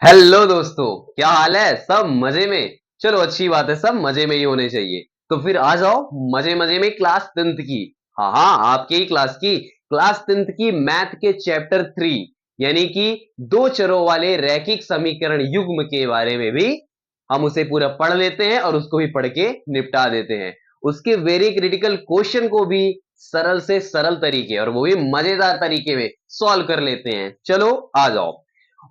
Hello दोस्तों, क्या हाल है? सब मजे में? चलो अच्छी बात है, सब मजे में ही होने चाहिए। तो फिर आ जाओ मजे मजे में क्लास 10th की। हाँ हाँ, आपके ही क्लास 10th की मैथ के चैप्टर 3 यानी कि दो चरों वाले रैखिक समीकरण युग्म के बारे में भी हम उसे पूरा पढ़ लेते हैं और उसको भी पढ़ के निपटा देते हैं। उसके वेरी क्रिटिकल क्वेश्चन को भी सरल से सरल तरीके और वो भी मजेदार तरीके में सॉल्व कर लेते हैं। चलो आ जाओ।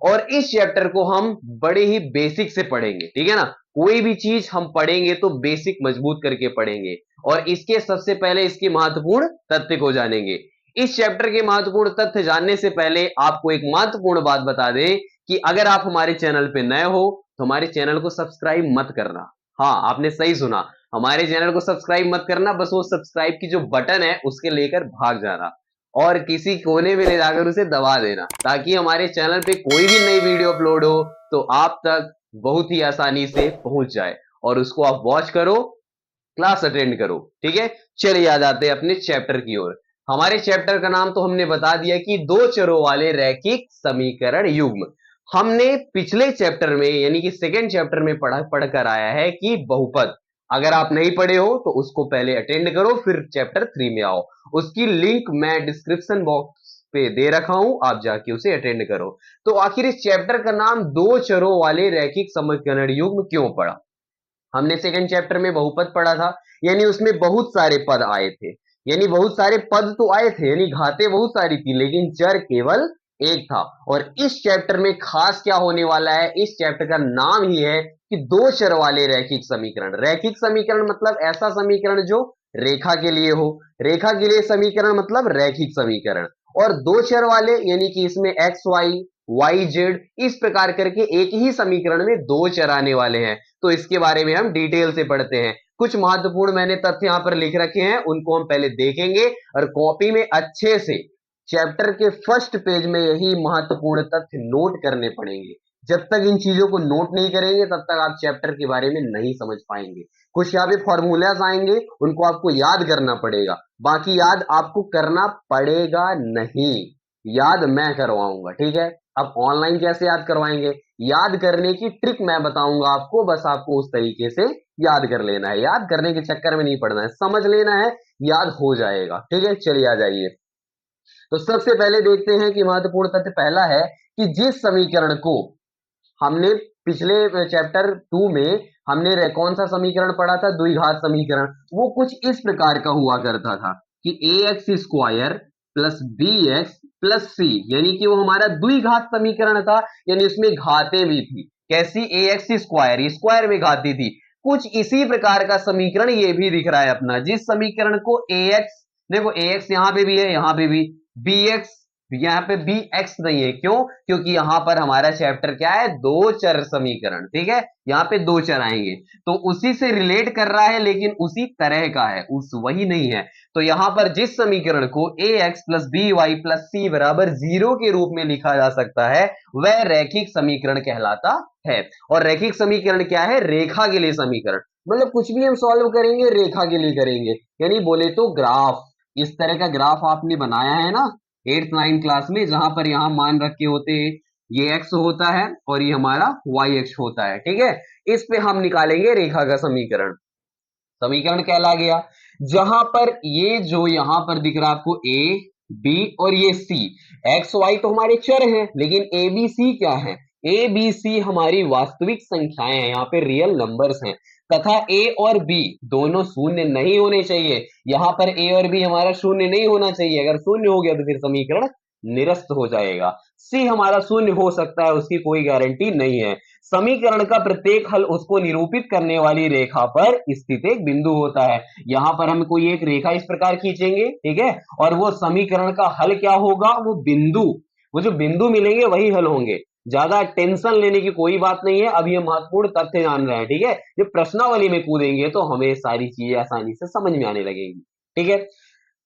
और इस चैप्टर को हम बड़े ही बेसिक से पढ़ेंगे, ठीक है ना। कोई भी चीज हम पढ़ेंगे तो बेसिक मजबूत करके पढ़ेंगे। और इसके सबसे पहले इसके महत्वपूर्ण तथ्य को जानेंगे। इस चैप्टर के महत्वपूर्ण तथ्य जानने से पहले आपको एक महत्वपूर्ण बात बता दें कि अगर आप हमारे चैनल पे नए हो तो हमारे चैनल को सब्सक्राइब मत करना। हाँ, आपने सही सुना, हमारे चैनल को सब्सक्राइब मत करना। बस वो सब्सक्राइब की जो बटन है उसके लेकर भाग जाना और किसी कोने में ले जाकर उसे दबा देना, ताकि हमारे चैनल पे कोई भी नई वीडियो अपलोड हो तो आप तक बहुत ही आसानी से पहुंच जाए और उसको आप वॉच करो, क्लास अटेंड करो। ठीक है, चलिए आ जाते हैं अपने चैप्टर की ओर। हमारे चैप्टर का नाम तो हमने बता दिया कि दो चरों वाले रैखिक समीकरण युग्म। हमने पिछले चैप्टर में यानी कि सेकेंड चैप्टर में पढ़कर आया है कि बहुपद। अगर आप नहीं पढ़े हो तो उसको पहले अटेंड करो, फिर चैप्टर 3 में आओ। उसकी लिंक मैं डिस्क्रिप्शन बॉक्स पे दे रखा हूं, आप जाके उसे अटेंड करो। तो आखिर इस चैप्टर का नाम दो चरों वाले रैखिक समीकरण युग्म क्यों पड़ा? हमने सेकंड चैप्टर में बहुपद पढ़ा था, यानी उसमें बहुत सारे पद आए थे। यानी बहुत सारे पद तो आए थे, यानी घातें बहुत सारी थी, लेकिन चर केवल एक था। और इस चैप्टर में खास क्या होने वाला है, इस चैप्टर का नाम ही है कि दो चर वाले रैखिक समीकरण। रैखिक समीकरण मतलब ऐसा समीकरण जो रेखा के लिए हो, रेखा के लिए समीकरण मतलब रैखिक समीकरण। और दो चर वाले यानी कि इसमें एक्स वाई, वाई जेड, इस प्रकार करके एक ही समीकरण में दो चर आने वाले हैं। तो इसके बारे में हम डिटेल से पढ़ते हैं। कुछ महत्वपूर्ण मैंने तथ्य यहां पर लिख रखे हैं, उनको हम पहले देखेंगे और कॉपी में अच्छे से चैप्टर के फर्स्ट पेज में यही महत्वपूर्ण तथ्य नोट करने पड़ेंगे। जब तक इन चीजों को नोट नहीं करेंगे तब तक आप चैप्टर के बारे में नहीं समझ पाएंगे। कुछ यहाँ पे फॉर्मूलाज आएंगे, उनको आपको याद करना पड़ेगा, बाकी याद आपको करना पड़ेगा नहीं, याद मैं करवाऊंगा। ठीक है, अब ऑनलाइन कैसे याद करवाएंगे, याद करने की ट्रिक मैं बताऊंगा आपको, बस आपको उस तरीके से याद कर लेना है। याद करने के चक्कर में नहीं पड़ना है, समझ लेना है, याद हो जाएगा। ठीक है, चलिए आ जाइए। तो सबसे पहले देखते हैं कि महत्वपूर्ण तथ्य पहला है कि जिस समीकरण को हमने पिछले चैप्टर 2 में हमने कौन सा समीकरण पढ़ा था, द्विघात समीकरण, वो कुछ इस प्रकार का हुआ करता था कि A X square plus B X plus C, यानी कि वो हमारा द्विघात समीकरण था, यानी उसमें घातें भी थी। कैसी? ए एक्स स्क्वायर, स्क्वायर में घाती थी। कुछ इसी प्रकार का समीकरण ये भी दिख रहा है अपना, जिस समीकरण को ए एक्स, देखो ए एक्स यहां पे भी है, यहां पे भी बी एक्स, यहाँ पे बी एक्स नहीं है, क्यों? क्योंकि यहां पर हमारा चैप्टर क्या है, दो चर समीकरण। ठीक है, यहाँ पे दो चर आएंगे तो उसी से रिलेट कर रहा है, लेकिन उसी तरह का है, उस वही नहीं है। तो यहां पर जिस समीकरण को A X plus B Y plus C बराबर 0 के रूप में लिखा जा सकता है वह रैखिक समीकरण कहलाता है। और रैखिक समीकरण क्या है? रेखा के लिए समीकरण। मतलब कुछ भी हम सॉल्व करेंगे रेखा के लिए करेंगे, यानी बोले तो ग्राफ, इस तरह का ग्राफ आपने बनाया है ना 8th 9th क्लास में, जहां पर यहां मान रखे होते हैं ये x होता है और ये हमारा y अक्ष होता है। ठीक है, इस पे हम निकालेंगे रेखा का समीकरण। समीकरण कहला गया जहां पर ये जो यहां पर दिख रहा है आपको a b और ये c, x y तो हमारे चर हैं, लेकिन a b c क्या है? a b c हमारी वास्तविक संख्याएं हैं, यहाँ पे रियल नंबर्स हैं, तथा a और b दोनों शून्य नहीं होने चाहिए। यहां पर a और b हमारा शून्य नहीं होना चाहिए, अगर शून्य हो गया तो फिर समीकरण निरस्त हो जाएगा। c हमारा शून्य हो सकता है, उसकी कोई गारंटी नहीं है। समीकरण का प्रत्येक हल उसको निरूपित करने वाली रेखा पर स्थित एक बिंदु होता है। यहां पर हम कोई एक रेखा इस प्रकार खींचेंगे, ठीक है, और वो समीकरण का हल क्या होगा, वो बिंदु, वो जो बिंदु मिलेंगे वही हल होंगे। ज्यादा टेंशन लेने की कोई बात नहीं है, अभी हम महत्वपूर्ण तथ्य जान रहे हैं। ठीक है, जब प्रश्नावली में कूदेंगे तो हमें सारी चीजें आसानी से समझ में आने लगेंगी। ठीक है,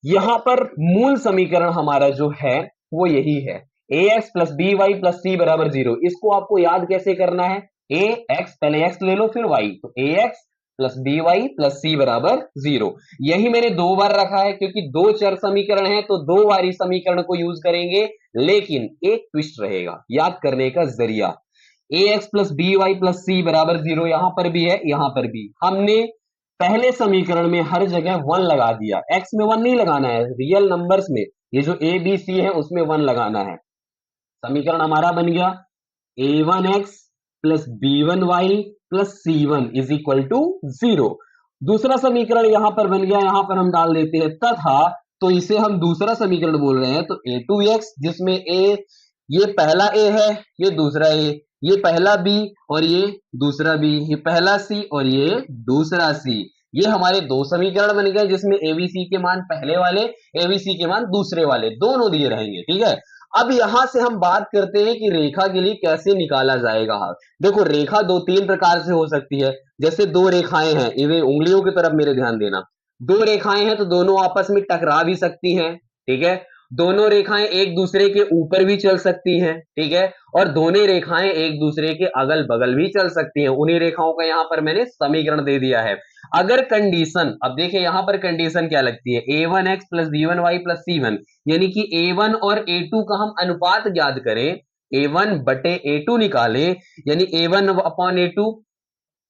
यहां पर मूल समीकरण हमारा जो है वो यही है, A X plus B Y plus C बराबर 0। इसको आपको याद कैसे करना है, ए एक्स, पहले एक्स ले लो फिर वाई, तो A X plus B Y plus C बराबर 0। यही मैंने दो बार रखा है क्योंकि दो चर समीकरण है तो दो बार इस समीकरण को यूज करेंगे, लेकिन एक ट्विस्ट रहेगा याद करने का जरिया। ax plus B Y plus C बराबर 0 यहां पर भी है, यहां पर भी हमने पहले समीकरण में हर जगह 1 लगा दिया। x में 1 नहीं लगाना है, रियल नंबर्स में ये जो a b c है उसमें 1 लगाना है। समीकरण हमारा बन गया a1x plus b1y plus c1 is equal to 0। दूसरा समीकरण यहां पर बन गया, यहां पर हम डाल देते हैं तथा, तो इसे हम दूसरा समीकरण बोल रहे हैं। तो a2x जिसमें a, ये पहला a है, ये दूसरा a, ये पहला b और ये दूसरा b, ये पहला c और ये दूसरा c, ये हमारे दो समीकरण बन गए जिसमें abc के मान पहले वाले, abc के मान दूसरे वाले दोनों दिए रहेंगे। ठीक है, अब यहां से हम बात करते हैं कि रेखा के लिए कैसे निकाला जाएगा। देखो रेखा दो तीन प्रकार से हो सकती है। जैसे दो रेखाएं हैं, इन्हें उंगलियों की तरफ मेरे ध्यान देना, दो रेखाएं हैं तो दोनों आपस में टकरा भी सकती हैं। ठीक है, दोनों रेखाएं एक दूसरे के ऊपर भी चल सकती हैं। ठीक है, और दोनों रेखाएं एक दूसरे के अगल बगल भी चल सकती हैं। उन्हीं रेखाओं का यहां पर मैंने समीकरण दे दिया है। अगर कंडीशन, अब देखिए यहां पर कंडीशन क्या लगती है, a1x plus b1y plus c1, यानी कि a1 और a2 का हम अनुपात ज्ञात करें, a1 बटे a2 निकालें, यानी a1 upon a2,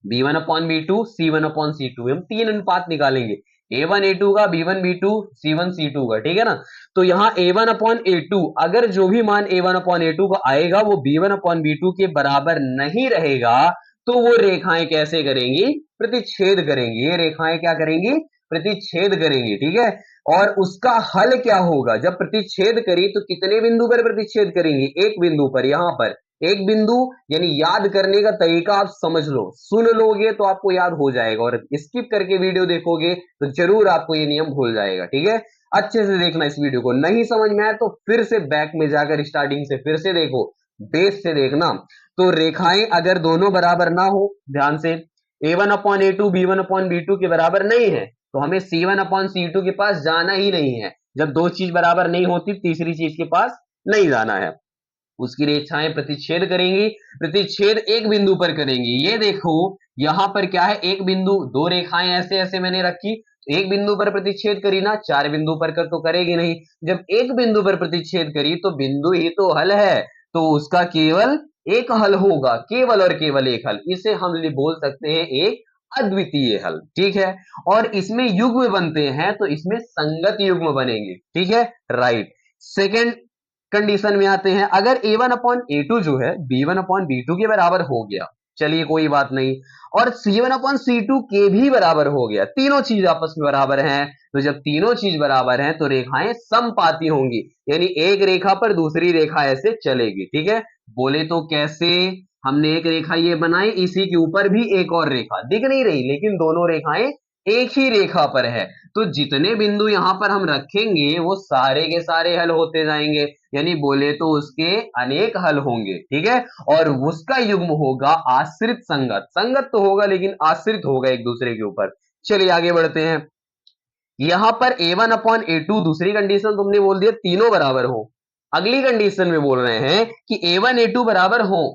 b1 upon b2, c1 upon c2, हम तीन अनुपात निकालेंगे, a1 a2 का, b1 b2, c1 c2 का। ठीक है ना, तो यहां a1 अपॉन a2, अगर जो भी मान a1 अपॉन a2 का आएगा वो b1 अपॉन b2 के बराबर नहीं रहेगा, तो वो रेखाएं कैसे करेंगी, प्रतिच्छेद करेंगी। ये रेखाएं क्या करेंगी, प्रतिच्छेद करेंगी। ठीक है, और उसका हल क्या होगा, जब प्रतिच्छेद करी तो कितने बिंदु पर प्रतिच्छेद करेंगी, एक बिंदु पर, यहां पर एक बिंदु, यानी याद करने का तरीका आप समझ लो, सुन लोगे तो आपको याद हो जाएगा, और स्किप करके वीडियो देखोगे तो जरूर आपको ये नियम भूल जाएगा। ठीक है, अच्छे से देखना इस वीडियो को, नहीं समझ में आए तो फिर से बैक में जाकर स्टार्टिंग से फिर से देखो, बेस से देखना। तो रेखाएं अगर दोनों बराबर ना हो, ध्यान से, a1 upon a2 b1 upon b2 के बराबर नहीं है, तो हमें c1 अपॉन c2 के पास जाना ही नहीं है। जब दो चीज बराबर नहीं होती तीसरी चीज के पास नहीं जाना है। उसकी रेखाएं प्रतिच्छेद करेंगी, प्रतिच्छेद एक बिंदु पर करेंगी। ये देखो यहां पर क्या है, एक बिंदु, दो रेखाएं ऐसे ऐसे मैंने रखी, एक बिंदु पर प्रतिच्छेद करी ना, चार बिंदु पर कर तो करेगी नहीं। जब एक बिंदु पर प्रतिच्छेद करी तो बिंदु ही तो हल है, तो उसका केवल एक हल होगा, केवल और केवल एक हल, इसे हम बोल सकते हैं एक अद्वितीय हल। ठीक है, और इसमें युग्म बनते हैं तो इसमें संगत युग्म बनेंगे। ठीक है, राइट। सेकेंड कंडीशन में आते हैं, अगर a1 अपॉन a2 जो है b1 अपॉन b2 के बराबर हो गया, चलिए कोई बात नहीं, और c1 अपॉन c2 के भी बराबर हो गया, तीनों चीज आपस में बराबर हैं, तो जब तीनों चीज बराबर हैं तो रेखाएं समपाती होंगी, यानी एक रेखा पर दूसरी रेखा ऐसे चलेगी। ठीक है, बोले तो कैसे, हमने एक रेखा ये बनाई, इसी के ऊपर भी एक और रेखा दिख नहीं रही, लेकिन दोनों रेखाएं एक ही रेखा पर है, तो जितने बिंदु यहां पर हम रखेंगे वो सारे के सारे हल होते जाएंगे, यानी बोले तो उसके अनेक हल होंगे। ठीक है, और उसका युग्म होगा आश्रित संगत, संगत तो होगा लेकिन आश्रित होगा एक दूसरे के ऊपर। चलिए आगे बढ़ते हैं, यहां पर a1 अपॉन a2 दूसरी कंडीशन तुमने बोल दिया तीनों बराबर हो, अगली कंडीशन में बोल रहे हैं कि a1 a2 बराबर हो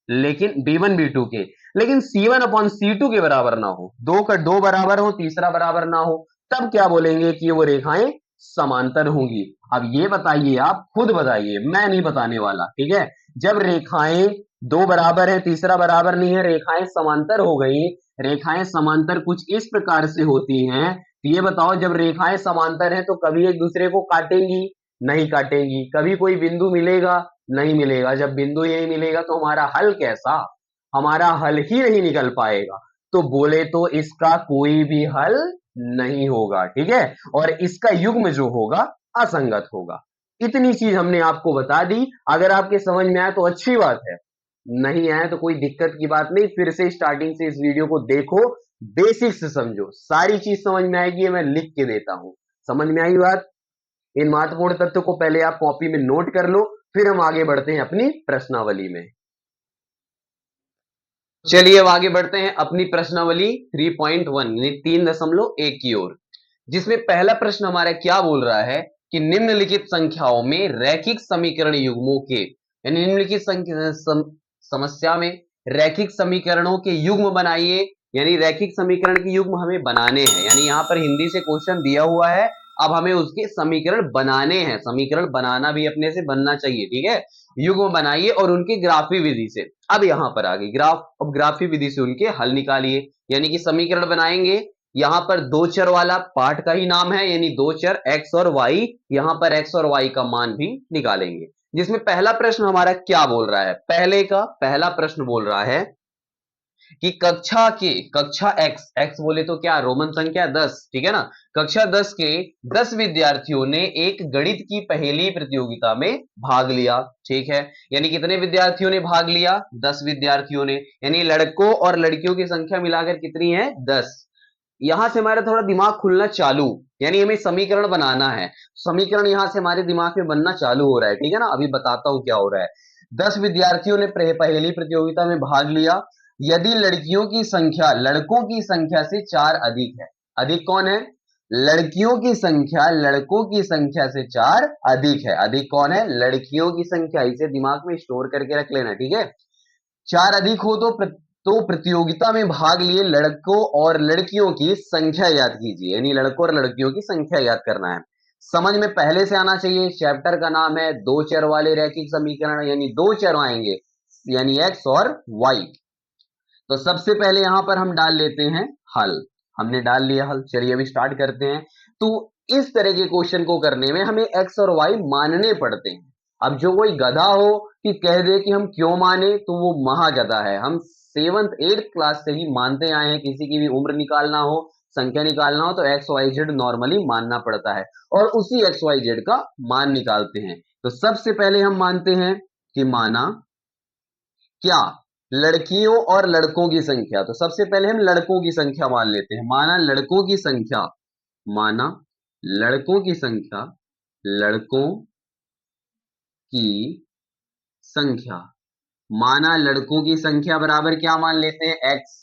लेकिन b1 b2 के, लेकिन c1 अपॉन c2 के बराबर ना हो, दो का दो बराबर हो तीसरा बराबर ना हो, तब क्या बोलेंगे कि वो रेखाएं समांतर होंगी। अब ये बताइए, आप खुद बताइए, मैं नहीं बताने वाला। ठीक है, जब रेखाएं दो बराबर है तीसरा बराबर नहीं है, रेखाएं समांतर हो गई, रेखाएं समांतर कुछ इस प्रकार से होती हैं, तो ये बताओ जब रेखाएं समांतर हैं तो कभी एक दूसरे को काटेंगी, नहीं काटेंगी, कभी कोई बिंदु मिलेगा, नहीं मिलेगा। जब बिंदु यही मिलेगा तो हमारा हल कैसा, हमारा हल ही नहीं निकल पाएगा, तो बोले तो इसका कोई भी हल नहीं होगा। ठीक है, और इसका युग्म जो होगा असंगत होगा। इतनी चीज हमने आपको बता दी, अगर आपके समझ में आए तो अच्छी बात है, नहीं आए तो कोई दिक्कत की बात नहीं, फिर से स्टार्टिंग से इस वीडियो को देखो, बेसिक से समझो, सारी चीज समझ में आएगी, मैं लिख के देता हूं। समझ में आई बात, इन महत्वपूर्ण तथ्यों को पहले आप कॉपी में नोट कर लो, फिर हम आगे बढ़ते हैं अपनी प्रश्नावली में। चलिए अब आगे बढ़ते हैं अपनी प्रश्नावली 3.1 यानी 3.1 की ओर, जिसमें पहला प्रश्न हमारा क्या बोल रहा है कि निम्नलिखित संख्याओं में रैखिक समीकरण युग्मों के, यानी निम्नलिखित समस्या में रैखिक समीकरणों के युग्म बनाइए, यानी रैखिक समीकरण के युग्म हमें बनाने हैं, यानी यहां पर हिंदी से क्वेश्चन दिया हुआ है अब हमें उसके समीकरण बनाने हैं, समीकरण बनाना भी अपने से बनना चाहिए, ठीक है। युग्म बनाइए और उनकी ग्राफी विधि से। अब यहां पर आ गई ग्राफ, अब ग्राफी विधि से उनके हल निकालिए, यानी कि समीकरण बनाएंगे। यहां पर दो चर वाला पार्ट का ही नाम है, यानी दो चर x और y, यहां पर x और y का मान भी निकालेंगे। जिसमें पहला प्रश्न हमारा क्या बोल रहा है, पहले का पहला प्रश्न बोल रहा है कि कक्षा x बोले तो क्या, रोमन संख्या 10, ठीक है ना। कक्षा 10 के 10 विद्यार्थियों ने एक गणित की पहेली प्रतियोगिता में भाग लिया, ठीक है। यानी कितने विद्यार्थियों ने भाग लिया, 10 विद्यार्थियों ने, यानी लड़कों और लड़कियों की संख्या मिलाकर कितनी है, 10। यहां से हमारा थोड़ा दिमाग खुलना चालू, यानी हमें समीकरण बनाना है। समीकरण यहां से हमारे दिमाग में बनना चालू हो रहा है, ठीक है ना। अभी बताता हूं क्या हो रहा है। 10 विद्यार्थियों ने पहेली प्रतियोगिता में भाग लिया। यदि लड़कियों की संख्या लड़कों की संख्या से 4 अधिक है, अधिक कौन है, लड़कियों की संख्या लड़कों की संख्या से 4 अधिक है, अधिक कौन है, लड़कियों की संख्या। इसे दिमाग में स्टोर करके रख लेना, ठीक है। 4 अधिक हो तो प्रतियोगिता में भाग लिए लड़कों और लड़कियों की संख्या याद कीजिए, यानी लड़कों और लड़कियों की संख्या याद करना है। समझ में पहले से आना चाहिए। चैप्टर का नाम है दो चर वाले रैखिक समीकरण, यानी दो चर आएंगे, यानी x और y। तो सबसे पहले यहां पर हम डाल लेते हैं हल, हमने डाल लिया हल। चलिए अभी स्टार्ट करते हैं। तो इस तरह के क्वेश्चन को करने में हमें x और y मानने पड़ते हैं। अब जो कोई गधा हो कि कह दे कि हम क्यों माने, तो वो महागधा है। हम 7th 8th क्लास से ही मानते आए हैं, किसी की भी उम्र निकालना हो, संख्या निकालना हो, तो एक्स वाई जेड नॉर्मली मानना पड़ता है, और उसी एक्स वाई जेड का मान निकालते हैं। तो सबसे पहले हम मानते हैं कि माना क्या, लड़कियों और लड़कों की संख्या। तो सबसे पहले हम लड़कों की संख्या मान लेते हैं। माना लड़कों की संख्या, माना लड़कों की संख्या, लड़कों की संख्या, माना लड़कों की संख्या बराबर क्या मान लेते हैं, एक्स।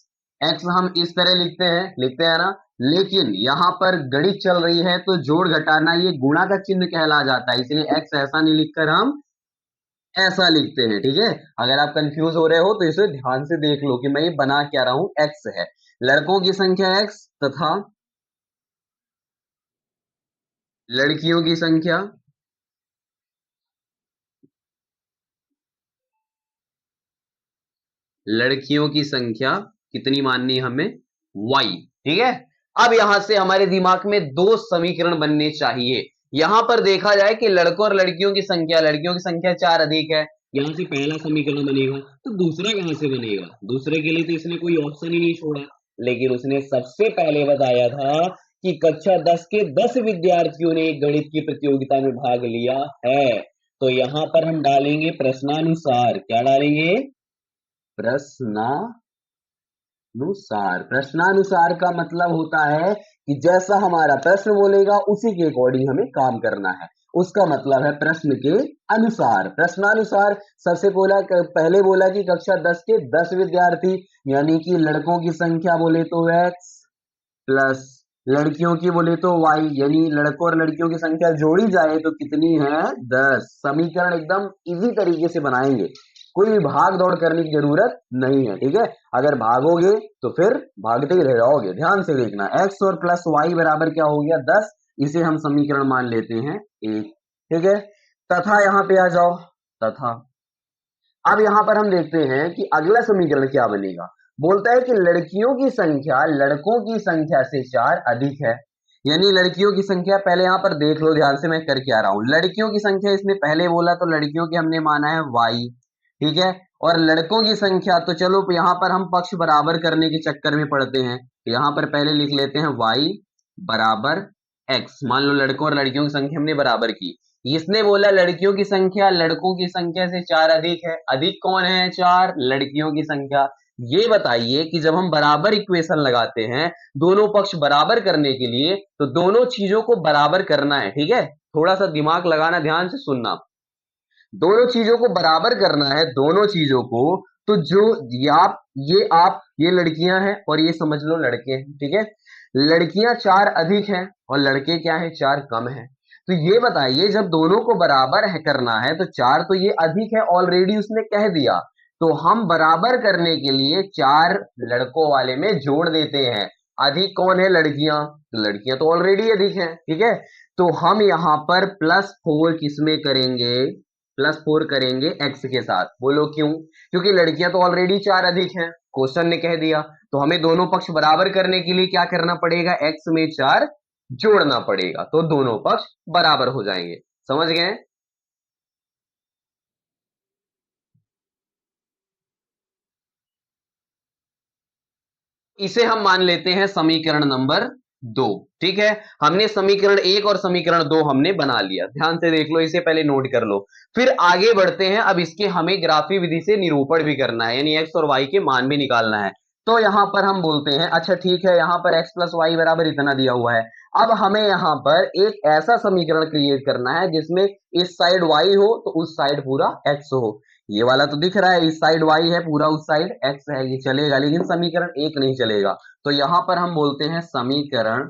एक्स हम इस तरह लिखते हैं ना, लेकिन यहां पर गणित चल रही है तो जोड़ घटाना ये गुणा का चिन्ह कहला जाता है, इसलिए एक्स ऐसा नहीं लिखकर हम ऐसा लिखते हैं, ठीक है। अगर आप कंफ्यूज हो रहे हो तो इसे ध्यान से देख लो कि मैं ये बना क्या रहा हूं, एक्स है, लड़कों की संख्या एक्स तथा लड़कियों की संख्या, लड़कियों की संख्या कितनी माननी है हमें, y, ठीक है। अब यहां से हमारे दिमाग में दो समीकरण बनने चाहिए। यहां पर देखा जाए कि लड़कों और लड़कियों की संख्या 4 अधिक है, यहां से पहला समीकरण बनेगा, तो दूसरा कहां से बनेगा, दूसरे के लिए तो इसने कोई ऑप्शन ही नहीं छोड़ा। लेकिन उसने सबसे पहले बताया था कि कक्षा 10 के 10 विद्यार्थियों ने एक गणित की प्रतियोगिता में भाग लिया है। तो यहां पर हम डालेंगे प्रश्नानुसार, क्या डालेंगे, प्रश्नानुसार। प्रश्नानुसार का मतलब होता है कि जैसा हमारा प्रश्न बोलेगा उसी के अकॉर्डिंग हमें काम करना है, उसका मतलब है प्रश्न के अनुसार। प्रश्नानुसार सबसे पहले बोला कि कक्षा 10 के 10 विद्यार्थी, यानी कि लड़कों की संख्या बोले तो x प्लस लड़कियों की बोले तो y, यानी लड़कों और लड़कियों की संख्या जोड़ी जाए तो कितनी है, 10। समीकरण एकदम इजी तरीके से बनाएंगे, कोई भी भाग दौड़ करने की जरूरत नहीं है, ठीक है। अगर भागोगे तो फिर भागते ही रह जाओगे। ध्यान से देखना, x और प्लस वाई बराबर क्या हो गया, 10। इसे हम समीकरण मान लेते हैं 1, ठीक है। तथा यहां पे आ जाओ, तथा अब यहां पर हम देखते हैं कि अगला समीकरण क्या बनेगा। बोलता है कि लड़कियों की संख्या लड़कों की संख्या से 4 अधिक है, यानी लड़कियों की संख्या, पहले यहां पर देख लो ध्यान से मैं कर क्या रहा हूं। लड़कियों की संख्या इसने पहले बोला तो लड़कियों की हमने माना है y, ठीक है। और लड़कों की संख्या, तो चलो यहां पर हम पक्ष बराबर करने के चक्कर में पड़ते हैं, यहां पर पहले लिख लेते हैं y बराबर x। मान लो लड़कों और लड़कियों की संख्या हमने बराबर की, इसने बोला लड़कियों की संख्या लड़कों की संख्या से 4 अधिक है, अधिक कौन है, 4, लड़कियों की संख्या। ये बताइए कि जब हम बराबर इक्वेशन लगाते हैं दोनों पक्ष बराबर करने के लिए, तो दोनों चीजों को बराबर करना है, ठीक है। थोड़ा सा दिमाग लगाना, ध्यान से सुनना, दोनों चीजों को बराबर करना है, दोनों चीजों को। तो जो ये लड़कियां हैं और ये समझ लो लड़के हैं, ठीक है। लड़कियां 4 अधिक हैं और लड़के क्या है, 4 कम है। तो ये बताइए जब दोनों को बराबर है करना है, तो 4 तो ये अधिक है ऑलरेडी उसने कह दिया, तो हम बराबर करने के लिए 4 लड़कों वाले में जोड़ देते हैं। अधिक कौन है, लड़कियां, तो लड़कियां तो ऑलरेडी अधिक हैं, ठीक है। तो हम यहां पर +4 किसमें करेंगे, +4 करेंगे x के साथ। बोलो क्यों? क्योंकि लड़कियां तो ऑलरेडी 4 अधिक हैं, क्वेश्चन ने कह दिया। तो हमें दोनों पक्ष बराबर करने के लिए क्या करना पड़ेगा, x में 4 जोड़ना पड़ेगा, तो दोनों पक्ष बराबर हो जाएंगे। समझ गए? इसे हम मान लेते हैं समीकरण नंबर 2। ठीक है, हमने समीकरण 1 और समीकरण 2 हमने बना लिया। ध्यान से देख लो, इसे पहले नोट कर लो। फिर आगे बढ़ते हैं। अब इसके हमें ग्राफी विधि से निरूपण भी करना है, यानी x और y के मान भी निकालना है। तो यहां पर हम बोलते हैं, अच्छा ठीक है, यहां पर x प्लस वाई बराबर इतना दिया हुआ है। अब हमें यहां पर एक ऐसा समीकरण क्रिएट करना है जिसमें इस साइड y हो तो उस साइड पूरा x हो। ये वाला तो दिख रहा है, इस साइड y है, पूरा उस साइड x है, ये चलेगा, लेकिन समीकरण एक नहीं चलेगा। तो यहां पर हम बोलते हैं समीकरण,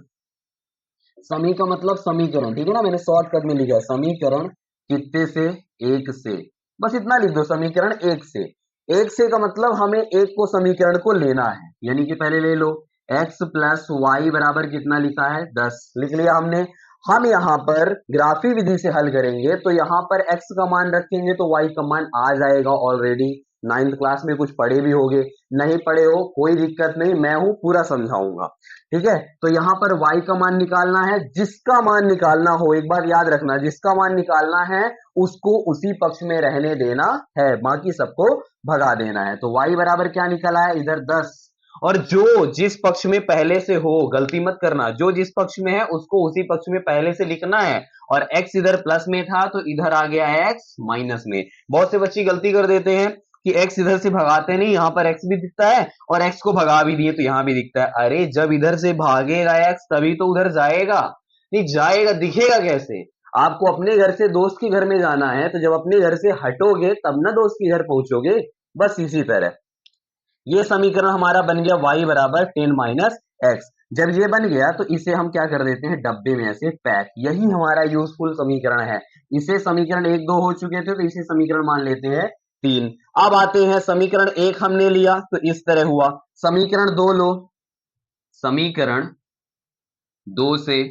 समी का मतलब समीकरण, ठीक है ना, मैंने शॉर्टकट में लिखा है समीकरण कितने से, एक से। बस इतना लिख दो, समीकरण एक से। एक से का मतलब हमें एक को समीकरण को लेना है, यानी कि पहले ले लो x प्लस वाई बराबर कितना लिखा है, 10 लिख लिया हमने। हम यहां पर ग्राफी विधि से हल करेंगे, तो यहां पर x का मान रखेंगे तो y का मान आ जाएगा। ऑलरेडी 9th क्लास में कुछ पढ़े भी होगे, नहीं पढ़े हो कोई दिक्कत नहीं, मैं हूं पूरा समझाऊंगा। ठीक है, तो यहां पर y का मान निकालना है। जिसका मान निकालना हो, एक बात याद रखना, जिसका मान निकालना है उसको उसी पक्ष में रहने देना है, बाकी सबको भगा देना है। तो y बराबर क्या निकला है इधर 10, और जो जिस पक्ष में पहले से हो, गलती मत करना, जो जिस पक्ष में है उसको उसी पक्ष में पहले से लिखना है। और x इधर प्लस में था तो इधर आ गया x माइनस में। बहुत से बच्चे गलती कर देते हैं कि x इधर से भगाते नहीं, यहां पर x भी दिखता है और x को भगा भी दिए तो यहां भी दिखता है। अरे जब इधर से भागेगा x तभी तो उधर जाएगा, नहीं जाएगा दिखेगा कैसे? आपको अपने घर से दोस्त के घर में जाना है, तो जब अपने घर से हटोगे तब ना दोस्त के घर पहुंचोगे। बस इसी तरह ये समीकरण हमारा बन गया y बराबर 10 माइनस एक्स। जब ये बन गया तो इसे हम क्या कर देते हैं, डब्बे में ऐसे पैक। यही हमारा यूजफुल समीकरण है। इसे समीकरण 1 2 हो चुके थे तो इसे समीकरण मान लेते हैं 3। अब आते हैं समीकरण 1 हमने लिया तो इस तरह हुआ। समीकरण 2 लो, समीकरण 2 से,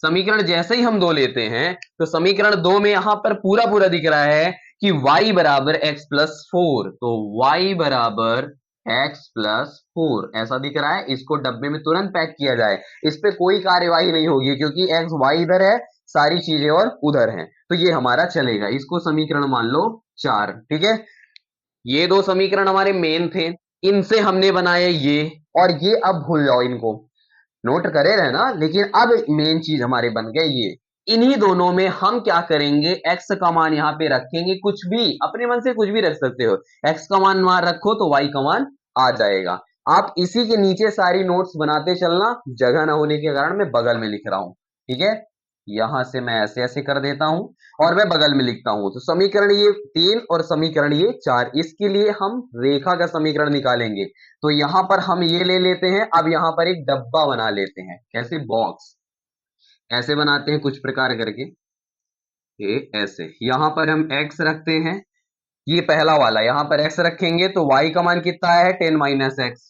समीकरण जैसे ही हम 2 लेते हैं तो समीकरण 2 में यहां पर पूरा पूरा दिख रहा है कि y बराबर x प्लस 4, तो y बराबर x प्लस 4 ऐसा दिख रहा है। इसको डब्बे में तुरंत पैक किया जाए, इस पे कोई कार्यवाही नहीं होगी क्योंकि x y इधर है, सारी चीजें और उधर हैं, तो ये हमारा चलेगा। इसको समीकरण मान लो 4। ठीक है, ये दो समीकरण हमारे मेन थे, इनसे हमने बनाए ये, और ये अब भूल जाओ, इनको नोट करे रहना, लेकिन अब मेन चीज हमारे बन गए ये। इन्हीं दोनों में हम क्या करेंगे, x का मान यहां पे रखेंगे, कुछ भी अपने मन से कुछ भी रख सकते हो। x का मान वहां रखो तो y का मान आ जाएगा। आप इसी के नीचे सारी नोट्स बनाते चलना, जगह ना होने के कारण मैं बगल में लिख रहा हूं। ठीक है, यहां से मैं ऐसे ऐसे कर देता हूं और मैं बगल में लिखता हूं। तो समीकरण ये 3 और समीकरण ये 4, इसके लिए हम रेखा का समीकरण निकालेंगे। तो यहां पर हम ये ले लेते हैं। अब यहां पर एक डब्बा बना लेते हैं, कैसे, बॉक्स ऐसे बनाते हैं कुछ प्रकार करके, ये ऐसे। यहां पर हम x रखते हैं, ये पहला वाला, यहां पर x रखेंगे तो y का मान कितना है, 10 माइनस एक्स,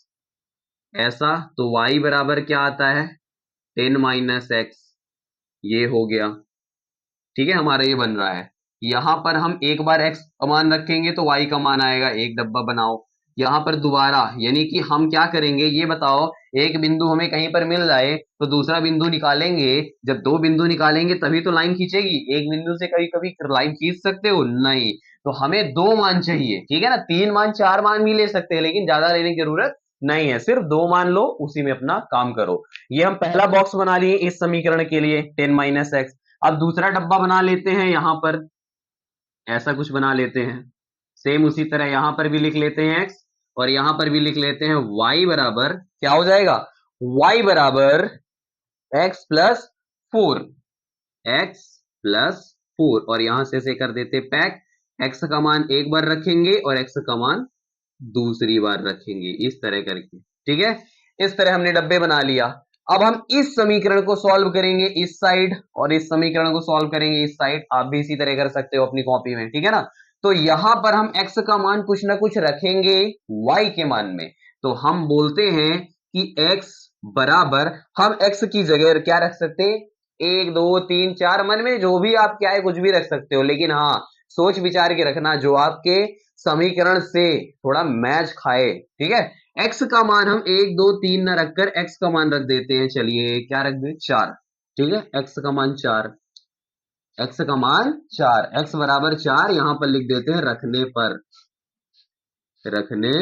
ऐसा। तो y बराबर क्या आता है, 10 माइनस एक्स, ये हो गया। ठीक है, हमारा ये बन रहा है। यहां पर हम एक बार x का मान रखेंगे तो y का मान आएगा, एक डब्बा बनाओ। यहां पर दोबारा, यानी कि हम क्या करेंगे ये बताओ, एक बिंदु हमें कहीं पर मिल जाए तो दूसरा बिंदु निकालेंगे। जब दो बिंदु निकालेंगे तभी तो लाइन खींचेगी, एक बिंदु से कभी कभी लाइन खींच सकते हो नहीं। तो हमें दो मान चाहिए, ठीक है ना, 3 मान 4 मान भी ले सकते हैं, लेकिन ज्यादा लेने की जरूरत नहीं है, सिर्फ 2 मान लो, उसी में अपना काम करो। ये हम पहला बॉक्स बना लिए इस समीकरण के लिए, 10 माइनस एक्स। अब दूसरा डब्बा बना लेते हैं, यहां पर ऐसा कुछ बना लेते हैं। सेम उसी तरह यहां पर भी लिख लेते हैं x, और यहां पर भी लिख लेते हैं y बराबर क्या हो जाएगा, y बराबर x प्लस 4, x प्लस 4, और यहां से कर देते पैक। x का मान एक बार रखेंगे और x का मान दूसरी बार रखेंगे, इस तरह करके। ठीक है, इस तरह हमने डब्बे बना लिया। अब हम इस समीकरण को सॉल्व करेंगे इस साइड, और इस समीकरण को सॉल्व करेंगे इस साइड। आप भी इसी तरह कर सकते हो अपनी कॉपी में, ठीक है ना। तो यहां पर हम x का मान कुछ ना कुछ रखेंगे y के मान में। तो हम बोलते हैं कि x बराबर, हम x की जगह क्या रख सकते हैं, 1 2 3 4 मन में जो भी आप क्या है कुछ भी रख सकते हो, लेकिन हाँ सोच विचार के रखना जो आपके समीकरण से थोड़ा मैच खाए, ठीक है। x का मान हम 1 2 3 ना रखकर x का मान रख देते हैं। चलिए क्या रख दें, 4, ठीक है। x का मान 4, x का मान 4, x बराबर 4 यहां पर लिख देते हैं रखने पर, रखने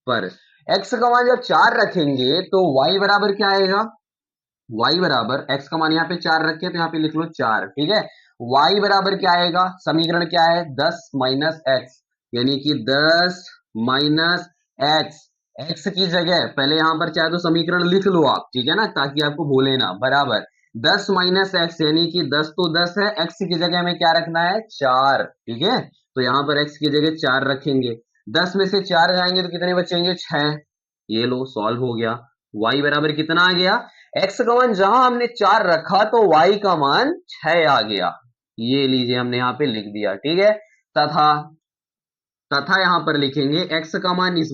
पर x का मान जब 4 रखेंगे तो y बराबर क्या आएगा, y बराबर x का मान यहाँ पे 4 रखे तो यहाँ पे लिख लो 4, ठीक है। y बराबर क्या आएगा, समीकरण क्या है 10 माइनस एक्स, यानी कि 10 माइनस एक्स। x की जगह पहले यहाँ पर चाहे तो समीकरण लिख लो आप, ठीक है ना, ताकि आपको भूले ना, बराबर 10 माइनस एक्स, यानी कि 10 तो 10 है, x की जगह हमें क्या रखना है 4, ठीक है। तो यहाँ पर x की जगह 4 रखेंगे, 10 में से 4 जाएंगे तो कितने बचेंगे 6, ये लो सॉल्व हो गया। y बराबर कितना आ गया, x का मान जहां हमने 4 रखा तो y का मान 6 आ गया, ये लीजिए हमने यहाँ पे लिख दिया, ठीक है। तथा तथा यहां पर लिखेंगे x का मान इस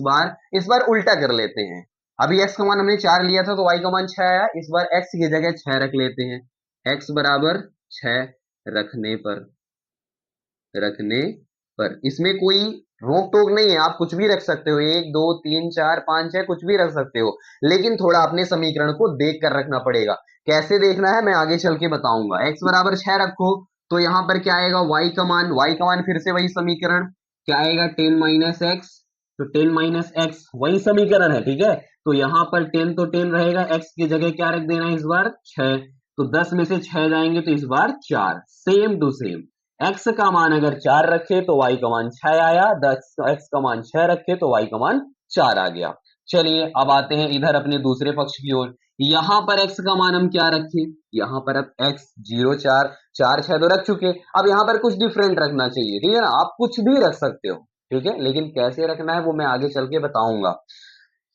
बार उल्टा कर लेते हैं। अभी x का मान हमने 4 लिया था तो y का मान 6 आया, इस बार x की जगह 6 रख लेते हैं, x बराबर 6 रखने पर, रखने पर इसमें कोई रोक टोक नहीं है, आप कुछ भी रख सकते हो, 1 2 3 4 5 6 कुछ भी रख सकते हो, लेकिन थोड़ा अपने समीकरण को देख कर रखना पड़ेगा। कैसे देखना है मैं आगे चल के बताऊंगा। x बराबर 6 रखो तो यहां पर क्या आएगा y का मान फिर से वही समीकरण क्या आएगा 10 माइनस एक्स, तो 10 माइनस एक्स वही समीकरण है, ठीक है। तो यहां पर 10 तो 10 रहेगा, x की जगह क्या रख देना है इस बार 6, तो 10 में से 6 जाएंगे तो इस बार 4, सेम टू सेम। x का मान अगर 4 रखे तो y का मान 6 आया, 10 x का मान 6 रखे तो y का मान 4 आ गया। चलिए अब आते हैं इधर अपने दूसरे पक्ष की ओर, यहां पर x का मान हम क्या रखें, यहां पर अब x 0 4 4 6 तो रख चुके, अब यहां पर कुछ डिफरेंट रखना चाहिए, ठीक है ना, आप कुछ भी रख सकते हो, ठीक है, लेकिन कैसे रखना है वो मैं आगे चल के बताऊंगा।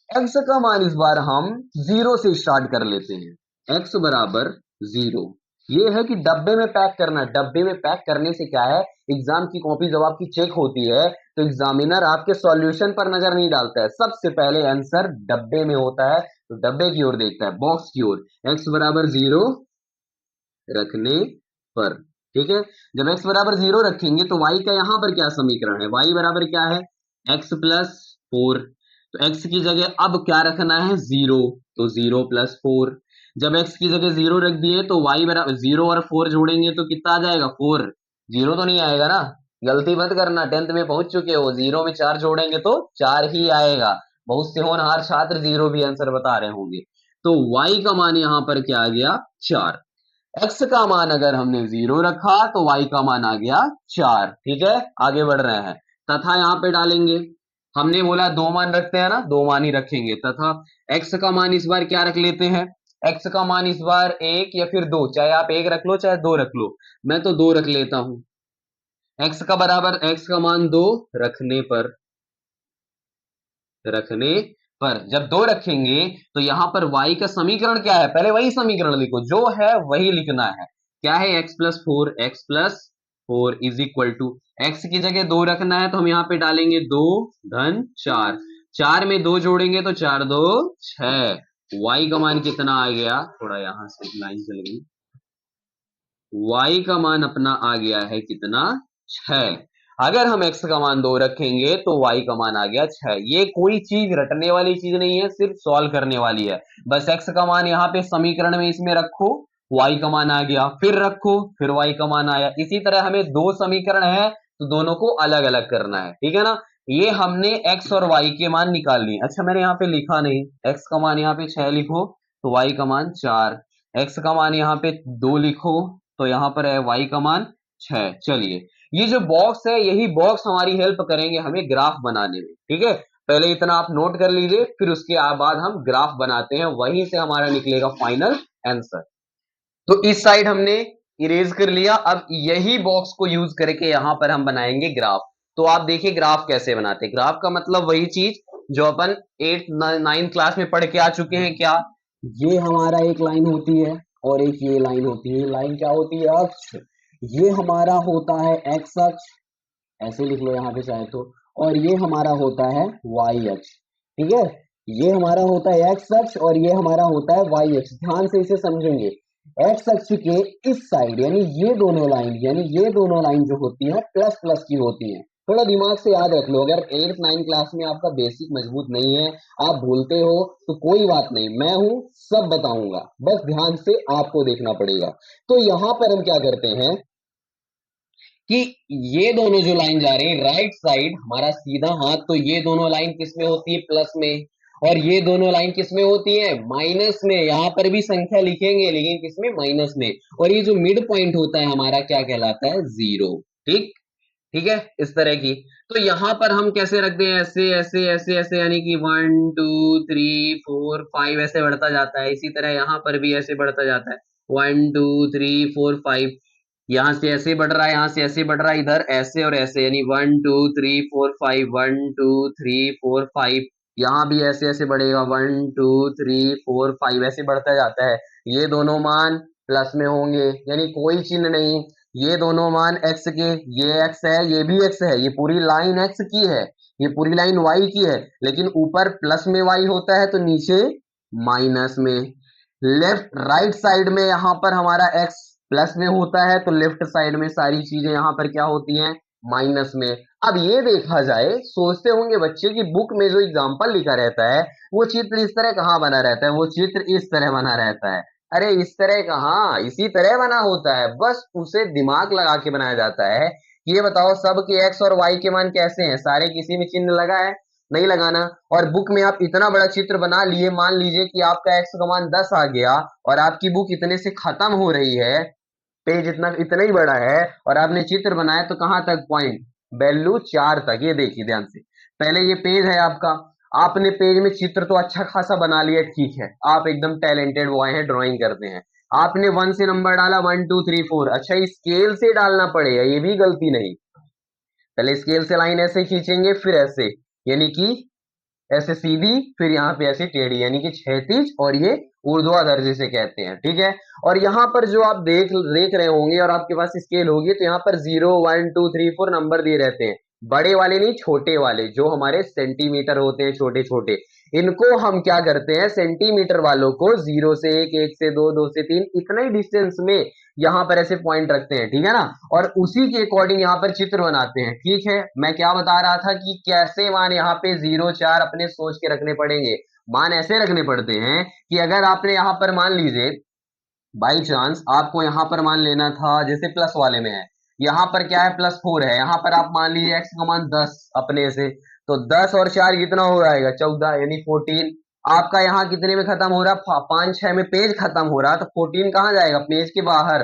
x का मान इस बार हम 0 से स्टार्ट कर लेते हैं, x बराबर 0, ये है कि डब्बे में पैक करना, डब्बे में पैक करने से क्या है, एग्जाम की कॉपी जब आपकी चेक होती है तो एग्जामिनर आपके सॉल्यूशन पर नजर नहीं डालता है, सबसे पहले आंसर डब्बे में होता है, तो डब्बे की ओर देखता है, बॉक्स की ओर। x बराबर 0 रखने पर, ठीक है, जब x बराबर 0 रखेंगे तो y का यहां पर क्या समीकरण है, y बराबर क्या है x प्लस 4, तो x की जगह अब क्या रखना है 0, तो 0 प्लस 4, जब x की जगह 0 रख दिए तो y बराबर 0 और 4 जोड़ेंगे तो कितना आ जाएगा 4, 0 तो नहीं आएगा ना, गलती मत करना, 10th में पहुंच चुके हो, 0 में 4 जोड़ेंगे तो 4 ही आएगा, बहुत से होनहार छात्र 0 भी आंसर बता रहे होंगे, तो y का मान यहां पर क्या आ गया 4, x का मान अगर हमने 0 रखा तो y का मान आ गया 4, ठीक है। आगे बढ़ रहे हैं, तथा यहां पे डालेंगे, हमने बोला दो मान रखते हैं ना, दो मान ही रखेंगे, तथा x का मान इस बार क्या रख लेते हैं, x का मान इस बार 1 या फिर 2, चाहे आप 1 रख लो चाहे 2 रख लो, मैं तो 2 रख लेता हूं, x का बराबर x का मान 2 रखने पर, रखने पर जब 2 रखेंगे तो यहां पर y का समीकरण क्या है, पहले वही समीकरण लिखो जो है वही लिखना है, क्या है x plus 4 is equal to, X की जगह 2 रखना है तो हम यहां पे डालेंगे 2 धन 4, 4 में 2 जोड़ेंगे तो 4 2 6, y का मान कितना आ गया, थोड़ा यहां से लाइन चल गई, y का मान अपना आ गया है कितना 6, अगर हम x का मान 2 रखेंगे तो y का मान आ गया 6, ये कोई चीज रटने वाली चीज नहीं है, सिर्फ सॉल्व करने वाली है, बस x का मान यहाँ पे समीकरण में इसमें रखो, y का मान आ गया, फिर रखो, फिर y का मान आया, इसी तरह हमें दो समीकरण है तो दोनों को अलग अलग करना है, ठीक है ना। ये हमने x और y के मान निकाल लिए, अच्छा मैंने यहाँ पे लिखा नहीं, x का मान यहाँ पे 6 लिखो तो y का मान 4, x का मान यहाँ पे 2 लिखो तो यहाँ पर है y का मान 6। चलिए ये जो बॉक्स है यही बॉक्स हमारी हेल्प करेंगे हमें ग्राफ बनाने में, ठीक है, पहले इतना आप नोट कर लीजिए, फिर उसके बाद हम ग्राफ बनाते हैं, वहीं से हमारा निकलेगा फाइनल आंसर। तो इस साइड हमने इरेज कर लिया, अब यही बॉक्स को यूज करके यहां पर हम बनाएंगे ग्राफ। तो आप देखिए ग्राफ कैसे बनाते हैं, ग्राफ का मतलब वही चीज जो अपन 8 9 क्लास में पढ़ के आ चुके हैं, क्या, ये हमारा एक लाइन होती है और एक ये लाइन होती है, लाइन क्या होती है अक्ष, ये हमारा होता है एक्स अक्ष, ऐसे लिख लो यहाँ पे चाहे तो, और ये हमारा होता है वाई अक्ष, ठीक है, ये हमारा होता है एक्स अक्ष और ये हमारा होता है वाई अक्ष, ध्यान से इसे समझेंगे, एक्स अक्ष के इस साइड यानी ये दोनों लाइन जो होती है प्लस प्लस की होती है। थोड़ा दिमाग से याद रख लो, अगर 8th 9th क्लास में आपका बेसिक मजबूत नहीं है, आप भूलते हो, तो कोई बात नहीं, मैं हूं, सब बताऊंगा, बस ध्यान से आपको देखना पड़ेगा। तो यहां पर हम क्या करते हैं कि ये दोनों जो लाइन जा रही है राइट साइड हमारा सीधा हाथ, तो ये दोनों लाइन किस में होती है, प्लस में, और ये दोनों लाइन किस में होती है, माइनस में। यहां पर भी संख्या लिखेंगे लेकिन किसमें, माइनस में। और ये जो मिड पॉइंट होता है हमारा क्या कहलाता है, जीरो। ठीक, ठीक है, इस तरह की। तो यहां पर हम कैसे रखते हैं, ऐसे ऐसे ऐसे ऐसे, यानी कि 1 2 3 4 5 ऐसे बढ़ता जाता है। इसी तरह यहां पर भी ऐसे बढ़ता जाता है, 1 2 3 4 5। यहाँ से ऐसे बढ़ रहा है, यहाँ से ऐसे बढ़ रहा है, इधर ऐसे और ऐसे, यानी 1 2 3 4 5, 1 2 3 4 5। यहाँ भी ऐसे ऐसे बढ़ेगा, 1 2 3 4 5 ऐसे बढ़ता जाता है। ये दोनों मान प्लस में होंगे, यानी कोई चिन्ह नहीं। ये दोनों मान एक्स के, ये एक्स है, ये भी एक्स है, ये पूरी लाइन एक्स की है, ये पूरी लाइन वाई की है, लेकिन ऊपर प्लस में वाई होता है तो नीचे माइनस में। लेफ्ट राइट साइड में यहां पर हमारा एक्स प्लस में होता है, तो लेफ्ट साइड में सारी चीजें यहां पर क्या होती हैं, माइनस में। अब ये देखा जाए, सोचते होंगे बच्चे की बुक में जो एग्जाम्पल लिखा रहता है वो चित्र इस तरह कहाँ बना रहता है, वो चित्र इस तरह बना रहता है। अरे इस तरह कहाँ, इसी तरह बना होता है, बस उसे दिमाग लगा के बनाया जाता है। ये बताओ सब के एक्स और वाई के मान कैसे हैं, सारे किसी में चिन्ह लगा है, नहीं लगाना। और बुक में आप इतना बड़ा चित्र बना लिए, मान लीजिए कि आपका एक्स का मान 10 आ गया और आपकी बुक इतने से खत्म हो रही है, पेज इतना इतना ही बड़ा है, और आपने चित्र बनाया तो कहां तक, पॉइंट वैल्यू 4 तक। ये देखिए ध्यान से, पहले ये पेज है आपका, आपने पेज में चित्र तो अच्छा खासा बना लिया, ठीक है, आप एकदम टैलेंटेड बॉय हैं, ड्राइंग करते हैं। आपने 1 से नंबर डाला, 1 2 3 4, अच्छा स्केल से डालना पड़ेगा, ये भी गलती नहीं। पहले स्केल से लाइन ऐसे खींचेंगे, फिर ऐसे, यानी कि ऐसे सीधी, फिर यहाँ पे ऐसे टेढ़ी, यानी कि क्षैतिज, और ये ऊर्ध्वाधर जिसे कहते हैं, ठीक है। और यहाँ पर जो आप देख देख रहे होंगे और आपके पास स्केल होगी, तो यहाँ पर 0 1 2 3 4 नंबर दिए रहते हैं, बड़े वाले नहीं, छोटे वाले, जो हमारे सेंटीमीटर होते हैं, छोटे छोटे। इनको हम क्या करते हैं, सेंटीमीटर वालों को 0 से 1, 1 से 2, 2 से 3, इतना ही डिस्टेंस में यहाँ पर ऐसे पॉइंट रखते हैं, ठीक है ना। और उसी के अकॉर्डिंग यहाँ पर चित्र बनाते हैं, ठीक है। मैं क्या बता रहा था कि कैसे मान यहाँ पे 0 4 अपने सोच के रखने पड़ेंगे। मान ऐसे रखने पड़ते हैं कि अगर आपने यहाँ पर मान लीजिए बाई चांस आपको यहाँ पर मान लेना था, जैसे प्लस वाले में है, यहाँ पर क्या है, +4 है, यहाँ पर आप मान लीजिए एक्स का मान 10 अपने से, तो 10 और 4 कितना हो जाएगा, 14, यानी 14। आपका यहाँ कितने में खत्म हो रहा, 5 6 में पेज खत्म हो रहा, तो 14 कहाँ जाएगा, पेज के बाहर।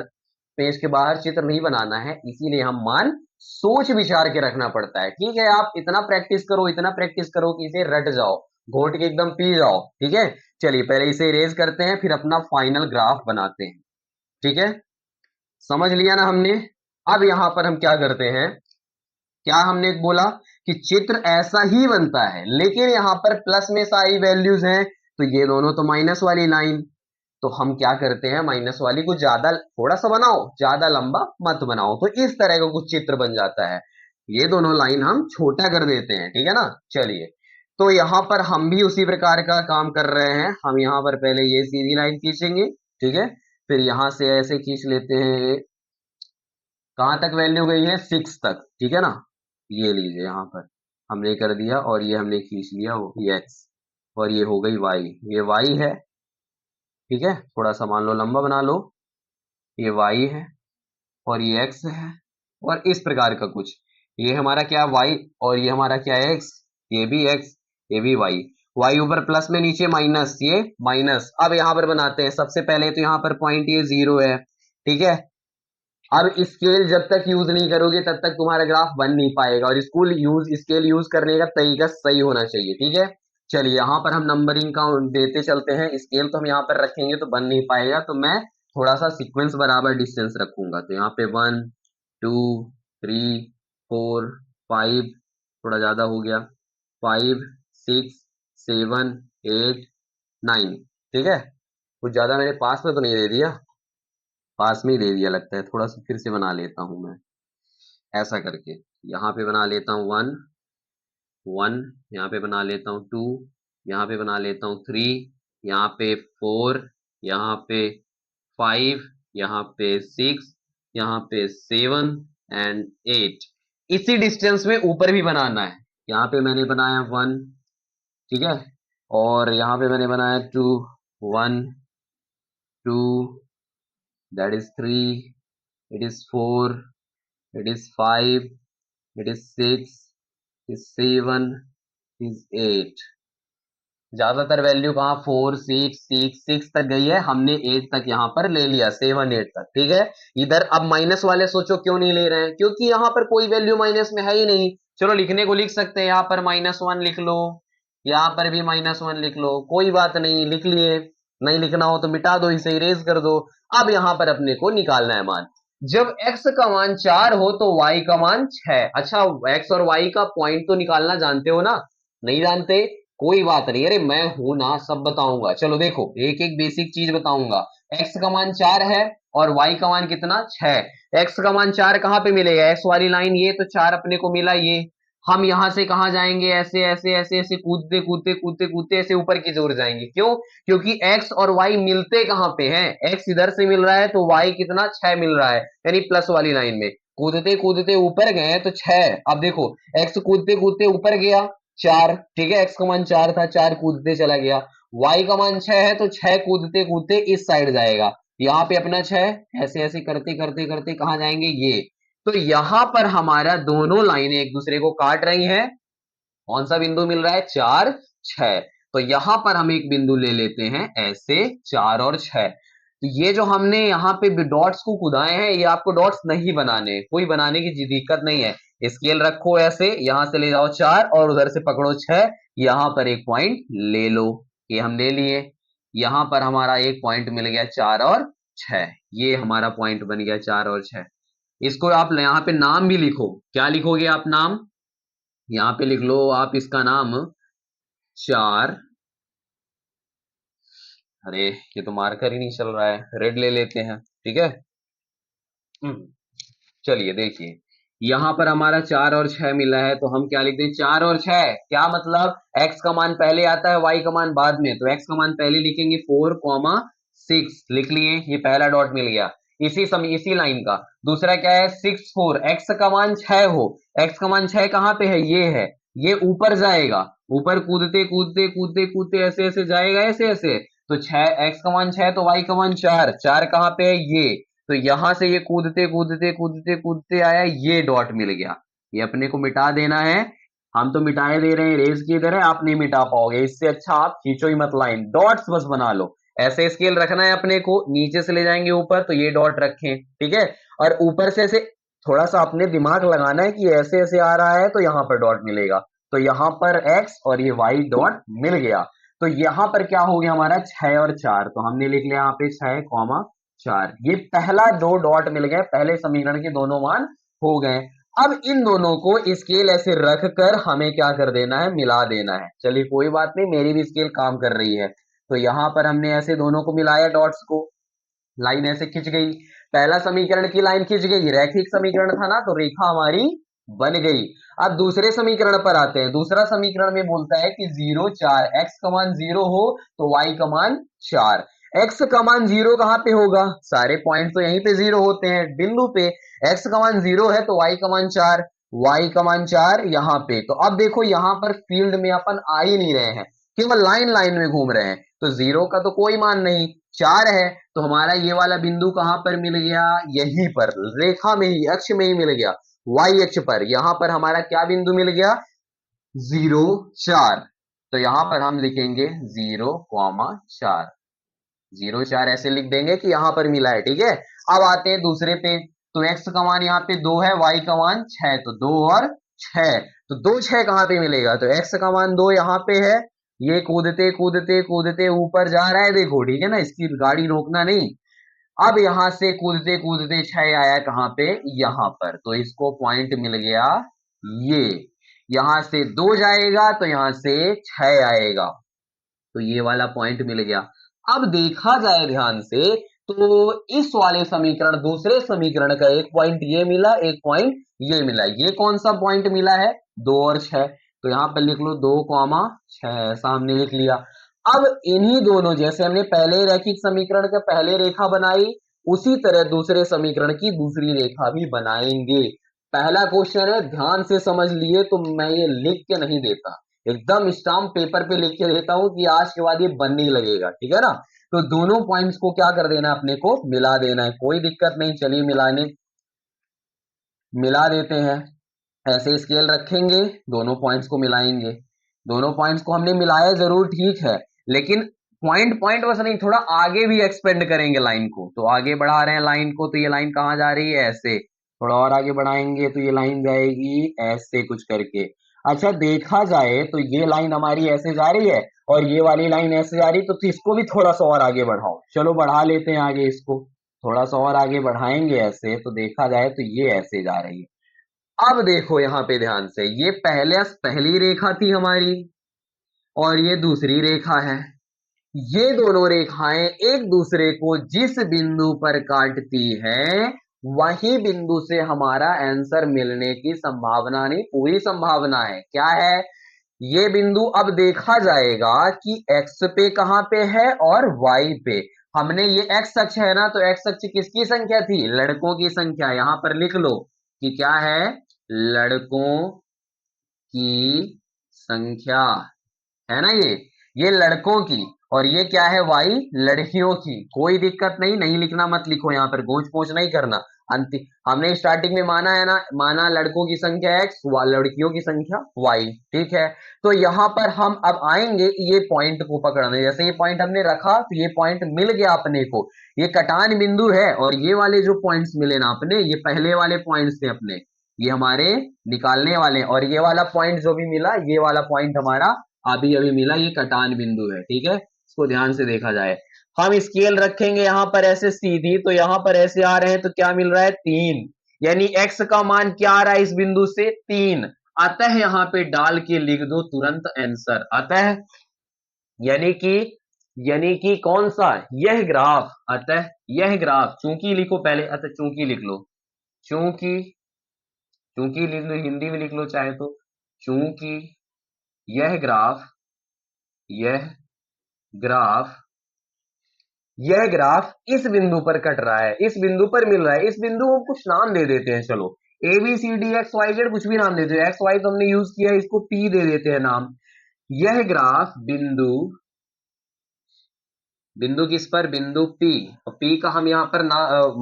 पेज के बाहर चित्र नहीं बनाना है, इसीलिए हम मान सोच विचार के रखना पड़ता है, ठीक है। आप इतना प्रैक्टिस करो, इतना प्रैक्टिस करो कि इसे रट जाओ, घोट के एकदम पी जाओ, ठीक है। चलिए पहले इसे इरेज करते हैं, फिर अपना फाइनल ग्राफ बनाते हैं, ठीक है। समझ लिया ना हमने। अब यहां पर हम क्या करते हैं, क्या हमने बोला कि चित्र ऐसा ही बनता है, लेकिन यहां पर प्लस में सारी वैल्यूज हैं, तो ये दोनों तो माइनस वाली लाइन, तो हम क्या करते हैं, माइनस वाली को ज्यादा थोड़ा सा बनाओ, ज्यादा लंबा मत बनाओ, तो इस तरह का कुछ चित्र बन जाता है। ये दोनों लाइन हम छोटा कर देते हैं, ठीक है ना। चलिए, तो यहां पर हम भी उसी प्रकार का काम कर रहे हैं, हम यहां पर पहले ये सीधी लाइन खींचेंगे, ठीक है, फिर यहां से ऐसे खींच लेते हैं, कहां तक वैल्यू गई है, 6 तक, ठीक है ना। ये लीजिए यहाँ पर हमने कर दिया, और ये हमने खींच लिया, वो ये एक्स, और ये हो गई वाई, ये वाई है, ठीक है, थोड़ा सा मान लो लंबा बना लो, ये वाई है, और ये एक्स है, और इस प्रकार का कुछ, ये हमारा क्या वाई, और ये हमारा क्या है, एक्स, ये भी एक्स, ये भी वाई। वाई ऊपर प्लस में, नीचे माइनस, ये माइनस। अब यहाँ पर बनाते हैं, सबसे पहले तो यहाँ पर पॉइंट ये 0 है, ठीक है। अब स्केल जब तक यूज नहीं करोगे तब तक तुम्हारा ग्राफ बन नहीं पाएगा, और स्केल यूज करने का तरीका सही होना चाहिए, ठीक है। चलिए यहाँ पर हम नंबरिंग का देते चलते हैं, स्केल तो हम यहाँ पर रखेंगे तो बन नहीं पाएगा, तो मैं थोड़ा सा सीक्वेंस बराबर डिस्टेंस रखूंगा, तो यहाँ पे 1 2 3 4 5, थोड़ा ज्यादा हो गया, 5 6 7 8 9, ठीक है। कुछ ज्यादा मेरे पास में तो नहीं दे दिया, पास में ही दे दिया लगता है, थोड़ा सा फिर से बना लेता हूं मैं, ऐसा करके यहाँ पे बना लेता हूँ 1 1, यहाँ पे बना लेता हूँ 2, यहाँ पे बना लेता हूँ 3, यहाँ पे 4, यहाँ पे 5, यहाँ पे 6, यहाँ पे 7 एंड 8। इसी डिस्टेंस में ऊपर भी बनाना है। यहाँ पे मैंने बनाया 1, ठीक है, और यहाँ पे मैंने बनाया 2, 1, 2, that is 3, it is 4, it is 5, it is 6, it is 7, it is 8। ज्यादातर वैल्यू कहाँ 4, 6, 6, 6 तक गई है, हमने 8 तक यहाँ पर ले लिया, 7, 8 तक, ठीक है। इधर अब माइनस वाले सोचो क्यों नहीं ले रहे हैं, क्योंकि यहाँ पर कोई वैल्यू माइनस में है ही नहीं। चलो लिखने को लिख सकते हैं, यहाँ पर -1 लिख लो, यहाँ पर भी -1 लिख लो, कोई बात नहीं, लिख लिए। नहीं लिखना हो तो मिटा दो, इसे इरेज कर दो। अब यहाँ पर अपने को निकालना है मान। जब x का मान 4 हो तो y का मान 6। अच्छा, x और y का पॉइंट तो निकालना जानते हो ना? नहीं जानते, कोई बात नहीं, अरे मैं हूं ना, सब बताऊंगा। चलो देखो, एक एक बेसिक चीज बताऊंगा। x का मान 4 है और y का मान कितना 6। x का मान 4 कहाँ पे मिलेगा, x वाली लाइन ये, तो 4 अपने को मिला ये। हम यहां से कहां जाएंगे, ऐसे ऐसे ऐसे ऐसे कूदते कूदते कूदते कूदते ऐसे ऊपर की ओर जाएंगे। क्यों? क्योंकि x और y मिलते कहां पे हैं, x इधर से मिल रहा है तो y कितना 6 मिल रहा है, यानी प्लस वाली लाइन में। कूदते कूदते ऊपर गए तो 6। अब देखो, x कूदते कूदते ऊपर गया 4, ठीक है, x का मान 4 था, 4 कूदते चला गया। y का मान 6 है तो 6 कूदते कूदते इस साइड जाएगा, यहाँ पे अपना 6, ऐसे ऐसे करते करते करते कहां जाएंगे, ये। तो यहां पर हमारा दोनों लाइनें एक दूसरे को काट रही हैं। कौन सा बिंदु मिल रहा है, 4, 6। तो यहां पर हम एक बिंदु ले लेते हैं ऐसे, 4 और 6। तो ये जो हमने यहाँ पे डॉट्स को कुदाए हैं, ये आपको डॉट्स नहीं बनाने, कोई बनाने की दिक्कत नहीं है। स्केल रखो ऐसे, यहां से ले जाओ 4 और उधर से पकड़ो 6, यहां पर एक पॉइंट ले लो। ये हम ले लिए, यहां पर हमारा एक पॉइंट मिल गया 4 और 6। ये हमारा पॉइंट बन गया 4 और 6। इसको आप यहाँ पे नाम भी लिखो, क्या लिखोगे आप नाम, यहाँ पे लिख लो आप इसका नाम 4। अरे ये तो मार्कर ही नहीं चल रहा है, रेड ले लेते हैं, ठीक है। चलिए देखिए, यहाँ पर हमारा 4 और 6 मिला है, तो हम क्या लिखते हैं, 4 और 6। क्या मतलब, x का मान पहले आता है, y का मान बाद में, तो x का मान पहले लिखेंगे 4, 6 लिख लिए, ये पहला डॉट मिल गया। इसी लाइन का दूसरा क्या है, 6, 4, x का मान 6 हो, x का मान 6 कहाँ पे है, ये है, ये ऊपर जाएगा, ऊपर कूदते कूदते कूदते कूदते ऐसे ऐसे जाएगा, ऐसे ऐसे। तो 6, x का मान 6 तो y का मान 4, 4 कहाँ पे है, ये। तो यहां से ये कूदते कूदते कूदते कूदते आया, ये डॉट मिल गया। ये अपने को मिटा देना है, हम तो मिटाए दे रहे हैं, रेस की तरह, आप नहीं मिटा पाओगे। इससे अच्छा आप खींचो ही मत लाइन, डॉट्स बस बना लो। ऐसे स्केल रखना है अपने को, नीचे से ले जाएंगे ऊपर तो ये डॉट रखें, ठीक है। और ऊपर से ऐसे थोड़ा सा अपने दिमाग लगाना है कि ऐसे ऐसे आ रहा है तो यहाँ पर डॉट मिलेगा। तो यहाँ पर x और ये y डॉट मिल गया। तो यहाँ पर क्या हो गया हमारा, 6 और 4, तो हमने लिख लिया यहाँ पे 6, 4। ये पहला दो डॉट मिल गए, पहले समीकरण के दोनों मान हो गए। अब इन दोनों को स्केल ऐसे रख कर हमें क्या कर देना है, मिला देना है। चलिए कोई बात नहीं, मेरी भी स्केल काम कर रही है। तो यहाँ पर हमने ऐसे दोनों को मिलाया, डॉट्स को, लाइन ऐसे खिंच गई, पहला समीकरण की लाइन खिंच गई, रैखिक समीकरण था ना, तो रेखा हमारी बन गई। अब दूसरे समीकरण पर आते हैं। दूसरा समीकरण में बोलता है कि 0, 4, x का मान 0 हो तो y का मान 4। x का मान 0 कहां पे होगा, सारे पॉइंट तो यहीं पे 0 होते हैं, बिंदु पे। x का मान 0 है तो y का मान 4, y का मान 4 यहाँ पे। तो अब देखो, यहाँ पर फील्ड में अपन आ ही नहीं रहे हैं, केवल लाइन लाइन में घूम रहे हैं, तो 0 का तो कोई मान नहीं, 4 है तो हमारा ये वाला बिंदु कहां पर मिल गया, यहीं पर, रेखा में ही, अक्ष में ही मिल गया, y अक्ष पर। यहां पर हमारा क्या बिंदु मिल गया, 0, 4। तो यहां पर हम लिखेंगे 0, 4, 0, 4 ऐसे लिख देंगे कि यहां पर मिला है, ठीक है। अब आते हैं दूसरे पे। तो x का मान यहाँ पे 2 है, y का मान 6, तो 2 और 6। तो 2, 6 कहां पे मिलेगा, तो x का मान 2 यहाँ पे है, ये कूदते कूदते कूदते ऊपर जा रहा है, देखो, ठीक है ना, इसकी गाड़ी रोकना नहीं। अब यहां से कूदते कूदते 6 आया कहां पे, यहां पर, तो इसको पॉइंट मिल गया ये। यहां से 2 जाएगा तो यहां से 6 आएगा, तो ये वाला पॉइंट मिल गया। अब देखा जाए ध्यान से, तो इस वाले समीकरण, दूसरे समीकरण का एक पॉइंट ये मिला, एक पॉइंट ये मिला। ये कौन सा पॉइंट मिला है, 2 और 6। तो यहां पर लिख लो 2, 6, ऐसा हमने लिख लिया। अब इन्हीं दोनों, जैसे हमने पहले रैखिक समीकरण का पहले रेखा बनाई, उसी तरह दूसरे समीकरण की दूसरी रेखा भी बनाएंगे। पहला क्वेश्चन है, ध्यान से समझ लिए तो मैं ये लिख के नहीं देता, एकदम स्टाम्प पेपर पे लिख के देता हूं कि आज के बाद ये बनने लगेगा, ठीक है ना। तो दोनों पॉइंट्स को क्या कर देना है, अपने को मिला देना है, कोई दिक्कत नहीं। चलिए मिला देते हैं। ऐसे स्केल रखेंगे, दोनों पॉइंट्स को मिलाएंगे। दोनों पॉइंट्स को हमने मिलाया जरूर, ठीक है, लेकिन पॉइंट पॉइंट बस नहीं, थोड़ा आगे भी एक्सपेंड करेंगे लाइन को। तो आगे बढ़ा रहे हैं लाइन को, तो ये लाइन कहां जा रही है, ऐसे। थोड़ा और आगे बढ़ाएंगे तो ये लाइन जाएगी ऐसे कुछ करके। अच्छा, देखा जाए तो ये लाइन हमारी ऐसे जा रही है और ये वाली लाइन ऐसे जा रही है, तो इसको भी थोड़ा सा और आगे बढ़ाओ। चलो बढ़ा लेते हैं आगे, इसको थोड़ा सा और आगे बढ़ाएंगे ऐसे, तो देखा जाए तो ये ऐसे जा रही है। अब देखो यहां पे ध्यान से, ये पहली रेखा थी हमारी और ये दूसरी रेखा है। ये दोनों रेखाएं एक दूसरे को जिस बिंदु पर काटती हैं, वही बिंदु से हमारा आंसर मिलने की संभावना नहीं, पूरी संभावना है। क्या है ये बिंदु? अब देखा जाएगा कि एक्स पे कहां पे है और वाई पे। हमने ये एक्स अक्ष है ना, तो एक्स अक्ष किसकी संख्या थी? लड़कों की संख्या। यहां पर लिख लो कि क्या है, लड़कों की संख्या है ना। ये लड़कों की, और ये क्या है, वाई लड़कियों की। कोई दिक्कत नहीं, नहीं लिखना मत लिखो, यहां पर गोच पोच नहीं करना। अंतिम हमने स्टार्टिंग में माना है ना, माना लड़कों की संख्या एक्स, लड़कियों की संख्या वाई, ठीक है। तो यहां पर हम अब आएंगे ये पॉइंट को पकड़ने। जैसे ये पॉइंट हमने रखा तो ये पॉइंट मिल गया अपने को, ये कटान बिंदु है। और ये वाले जो पॉइंट्स मिले ना अपने, ये पहले वाले पॉइंट्स थे अपने, ये हमारे निकालने वाले। और ये वाला पॉइंट जो भी मिला, ये वाला पॉइंट हमारा अभी अभी मिला, ये कटान बिंदु है, ठीक है। इसको ध्यान से देखा जाए, हम स्केल रखेंगे यहां पर ऐसे सीधी, तो यहां पर ऐसे आ रहे हैं, तो क्या मिल रहा है, 3। यानी x का मान क्या आ रहा है इस बिंदु से, 3। अतः यहां पे डाल के लिख दो तुरंत आंसर। अतः यानी कि कौन सा, यह ग्राफ। अतः यह ग्राफ, चूंकि लिखो पहले, अतः चूंकि लिख लो, चूंकि चूंकि लिख लो, हिंदी में लिख लो चाहे तो, चूंकि यह ग्राफ यह ग्राफ यह ग्राफ इस बिंदु पर कट रहा है, इस बिंदु पर मिल रहा है। इस बिंदु को कुछ नाम दे देते हैं, चलो A B C D X Y Z कुछ भी नाम देते हैं। एक्स वाई तो हमने यूज किया है, इसको पी दे देते हैं नाम। यह ग्राफ बिंदु किस पर, बिंदु पी। पी का हम यहाँ पर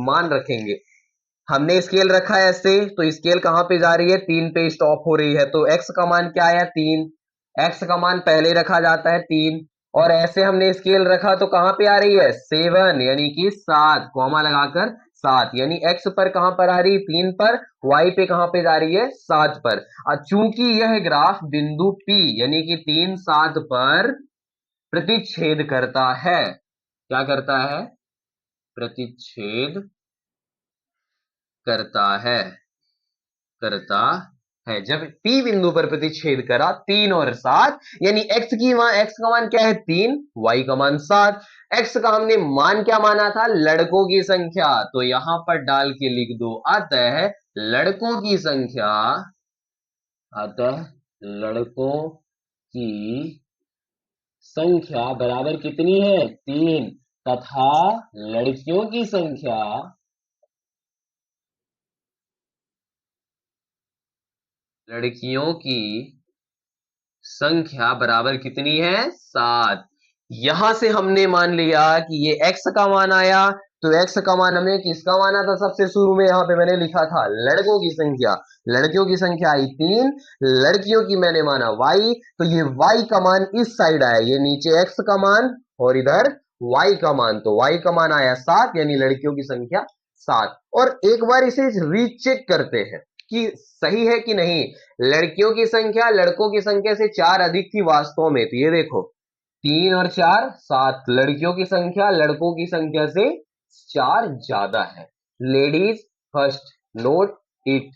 मान रखेंगे। हमने स्केल रखा है ऐसे, तो स्केल कहां पे जा रही है, 3 पे स्टॉप हो रही है। तो x का मान क्या आया, 3। x का मान पहले रखा जाता है 3, और ऐसे हमने स्केल रखा तो कहां पे आ रही है, 7, यानी कि 7, कॉमा लगाकर 7। यानी x पर कहां पर आ रही है, 3 पर। y पे कहां पे जा रही है, 7 पर। और चूंकि यह ग्राफ बिंदु P यानी कि 3 7 पर प्रतिच्छेद करता है, क्या करता है, प्रतिच्छेद करता है करता है। जब P बिंदु पर प्रतिच्छेद करा 3 और 7, यानी x का मान क्या है, 3, y का मान 7। x का हमने मान क्या माना था, लड़कों की संख्या, तो यहां पर डाल के लिख दो, अतः लड़कों की संख्या, अतः लड़कों की संख्या बराबर कितनी है, 3, तथा लड़कियों की संख्या बराबर कितनी है, 7। यहां से हमने मान लिया कि ये x का मान आया, तो x का मान हमने किसका माना था, सबसे शुरू में यहां पे मैंने लिखा था लड़कों की संख्या। लड़कियों की संख्या आई 3, लड़कियों की मैंने माना y, तो ये y का मान इस साइड आया, ये नीचे x का मान और इधर y का मान, तो y का मान आया 7, यानी लड़कियों की संख्या 7। और एक बार इसे रीचेक करते हैं कि सही है कि नहीं। लड़कियों की संख्या लड़कों की संख्या से 4 अधिक थी वास्तव में, तो ये देखो 3 और 4 7, लड़कियों की संख्या लड़कों की संख्या से 4 ज्यादा है। Ladies first, note it.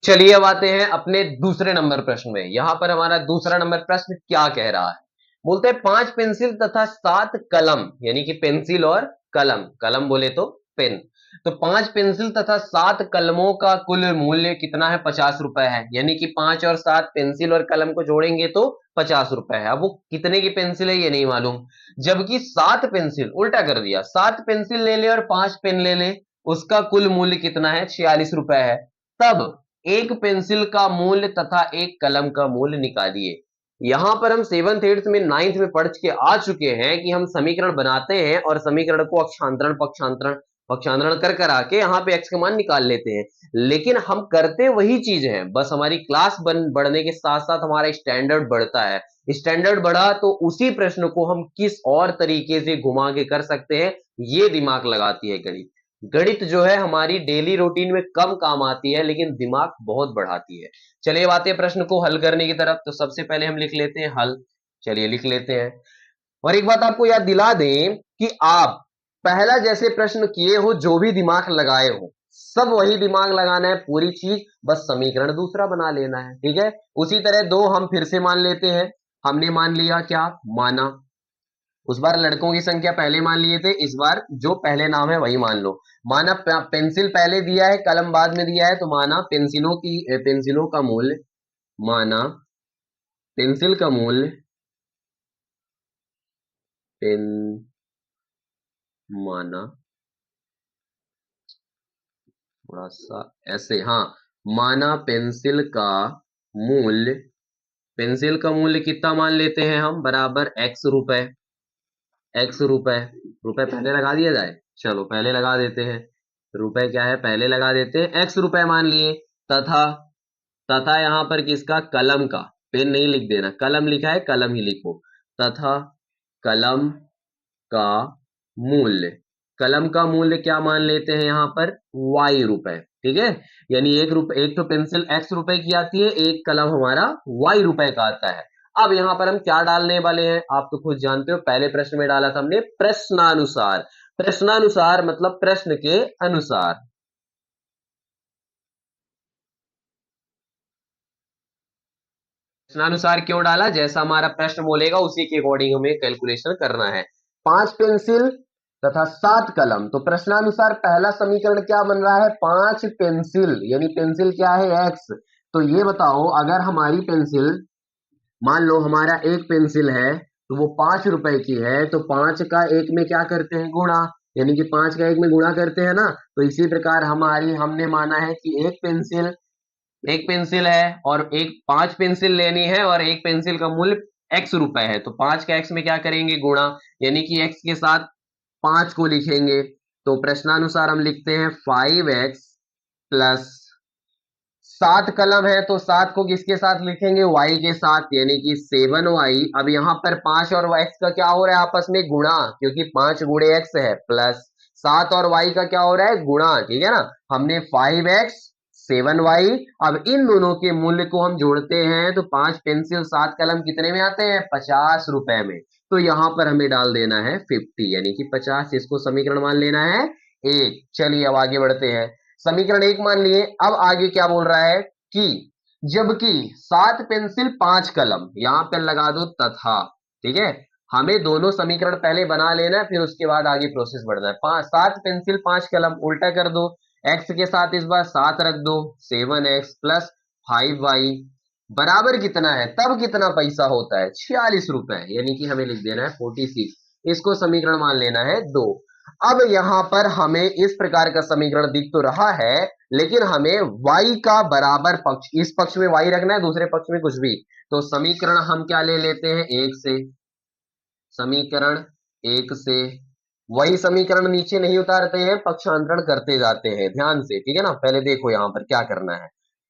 चलिए अब आते हैं अपने दूसरे नंबर प्रश्न में। यहां पर हमारा दूसरा नंबर प्रश्न क्या कह रहा है, बोलते हैं 5 पेंसिल तथा 7 कलम, यानी कि पेंसिल और कलम, कलम बोले तो पेन, तो 5 पेंसिल तथा 7 कलमों का कुल मूल्य कितना है? 50 रुपए है। यानी कि 5 और 7 पेंसिल और कलम को जोड़ेंगे तो 50 रुपए है। अब वो कितने की पेंसिल है ये नहीं मालूम, जबकि 7 पेंसिल, उल्टा कर दिया, 7 पेंसिल ले ले और 5 पेन ले ले, उसका कुल मूल्य कितना है? 46 रुपए है। तब एक पेंसिल का मूल्य तथा एक कलम का मूल्य निकालिए। यहां पर हम 7th 8th में 9th में पढ़ के आ चुके हैं कि हम समीकरण बनाते हैं और समीकरण को अक्षांतरण पक्षांतरण पक्षांतरण कर आके यहाँ पे x का मान निकाल लेते हैं। लेकिन हम करते वही चीज है, बस हमारी क्लास बढ़ने के साथ साथ हमारा स्टैंडर्ड बढ़ता है। स्टैंडर्ड बढ़ा तो उसी प्रश्न को हम किस और तरीके से घुमा के कर सकते हैं, ये दिमाग लगाती है गणित। गणित जो है हमारी डेली रूटीन में कम काम आती है लेकिन दिमाग बहुत बढ़ाती है। चलिए अब आते हैं प्रश्न को हल करने की तरफ। तो सबसे पहले हम लिख लेते हैं हल। चलिए लिख लेते हैं। और एक बात आपको याद दिला दें कि आप पहला जैसे प्रश्न किए हो, जो भी दिमाग लगाए हो, सब वही दिमाग लगाना है, पूरी चीज, बस समीकरण दूसरा बना लेना है। ठीक है, उसी तरह दो हम फिर से मान लेते हैं। हमने मान लिया क्या? माना। उस बार लड़कों की संख्या पहले मान लिए थे, इस बार जो पहले नाम है वही मान लो। माना पेंसिल पहले दिया है, कलम बाद में दिया है, तो माना पेंसिलों का मूल्य, माना पेंसिल का मूल्य, पेन माना थोड़ा सा ऐसे, हाँ, माना पेंसिल का मूल्य कितना मान लेते हैं हम? बराबर x रुपए। x रुपए, रुपए पहले लगा दिया जाए, चलो पहले लगा देते हैं। रुपए क्या है? पहले लगा देते हैं, x रुपए मान लिए। तथा तथा यहां पर किसका? कलम का। पेन नहीं लिख देना, कलम लिखा है, कलम ही लिखो। तथा कलम का मूल्य, कलम का मूल्य क्या मान लेते हैं यहां पर? y रुपए। ठीक है, यानी एक तो पेंसिल x रुपए की आती है, एक कलम हमारा y रुपए का आता है। अब यहां पर हम क्या डालने वाले हैं आप तो खुद जानते हो, पहले प्रश्न में डाला था हमने प्रश्नानुसार। प्रश्नानुसार मतलब प्रश्न के अनुसार। प्रश्नानुसार क्यों डाला? जैसा हमारा प्रश्न बोलेगा उसी के अकॉर्डिंग हमें कैलकुलेशन करना है। 5 पेंसिल तथा 7 कलम, तो प्रश्नानुसार पहला समीकरण क्या बन रहा है? 5 पेंसिल, यानी पेंसिल क्या है? x। तो ये बताओ, अगर हमारी पेंसिल, मान लो हमारा एक पेंसिल है तो वो 5 रुपए की है, तो 5 का एक में क्या करते हैं? गुणा, यानी कि 5 का एक में गुणा करते हैं ना। तो इसी प्रकार हमने माना है कि एक पेंसिल है और एक 5 पेंसिल लेनी है और एक पेंसिल का मूल्य x रुपए है, तो 5 का x में क्या करेंगे? गुणा, यानी कि x के साथ 5 को लिखेंगे। तो प्रश्नानुसार हम लिखते हैं 5x प्लस 7 कलम है तो 7 को किसके साथ लिखेंगे? y के साथ, यानी कि 7y। अब यहां पर 5 और x का क्या हो रहा है? आपस में गुणा, क्योंकि 5 गुणे x है, प्लस 7 और y का क्या हो रहा है? गुणा। ठीक है ना, हमने 5x 7y। अब इन दोनों के मूल्य को हम जोड़ते हैं तो 5 पेंसिल 7 कलम कितने में आते हैं? 50 रुपए में। तो यहां पर हमें डाल देना है 50, यानी कि 50, इसको समीकरण मान लेना है एक। चलिए अब आगे बढ़ते हैं। समीकरण एक मान लिए। अब आगे क्या बोल रहा है कि जबकि 7 पेंसिल 5 कलम, यहां पर लगा दो तथा। ठीक है, हमें दोनों समीकरण पहले बना लेना है, फिर उसके बाद आगे प्रोसेस बढ़ना है। 7 पेंसिल 5 कलम, उल्टा कर दो, x के साथ इस बार 7 रख दो, 7x प्लस 5y बराबर कितना है? तब कितना पैसा होता है? 46 रुपए, यानी कि हमें लिख देना है 46। इसको समीकरण मान लेना है 2। अब यहां पर हमें इस प्रकार का समीकरण दिख तो रहा है, लेकिन हमें y का बराबर पक्ष, इस पक्ष में y रखना है, दूसरे पक्ष में कुछ भी। तो समीकरण हम क्या ले लेते हैं? एक से। समीकरण एक से, वही समीकरण नीचे नहीं उतारते हैं, पक्षांतरण करते जाते हैं ध्यान से। ठीक है ना, पहले देखो यहां पर क्या करना है।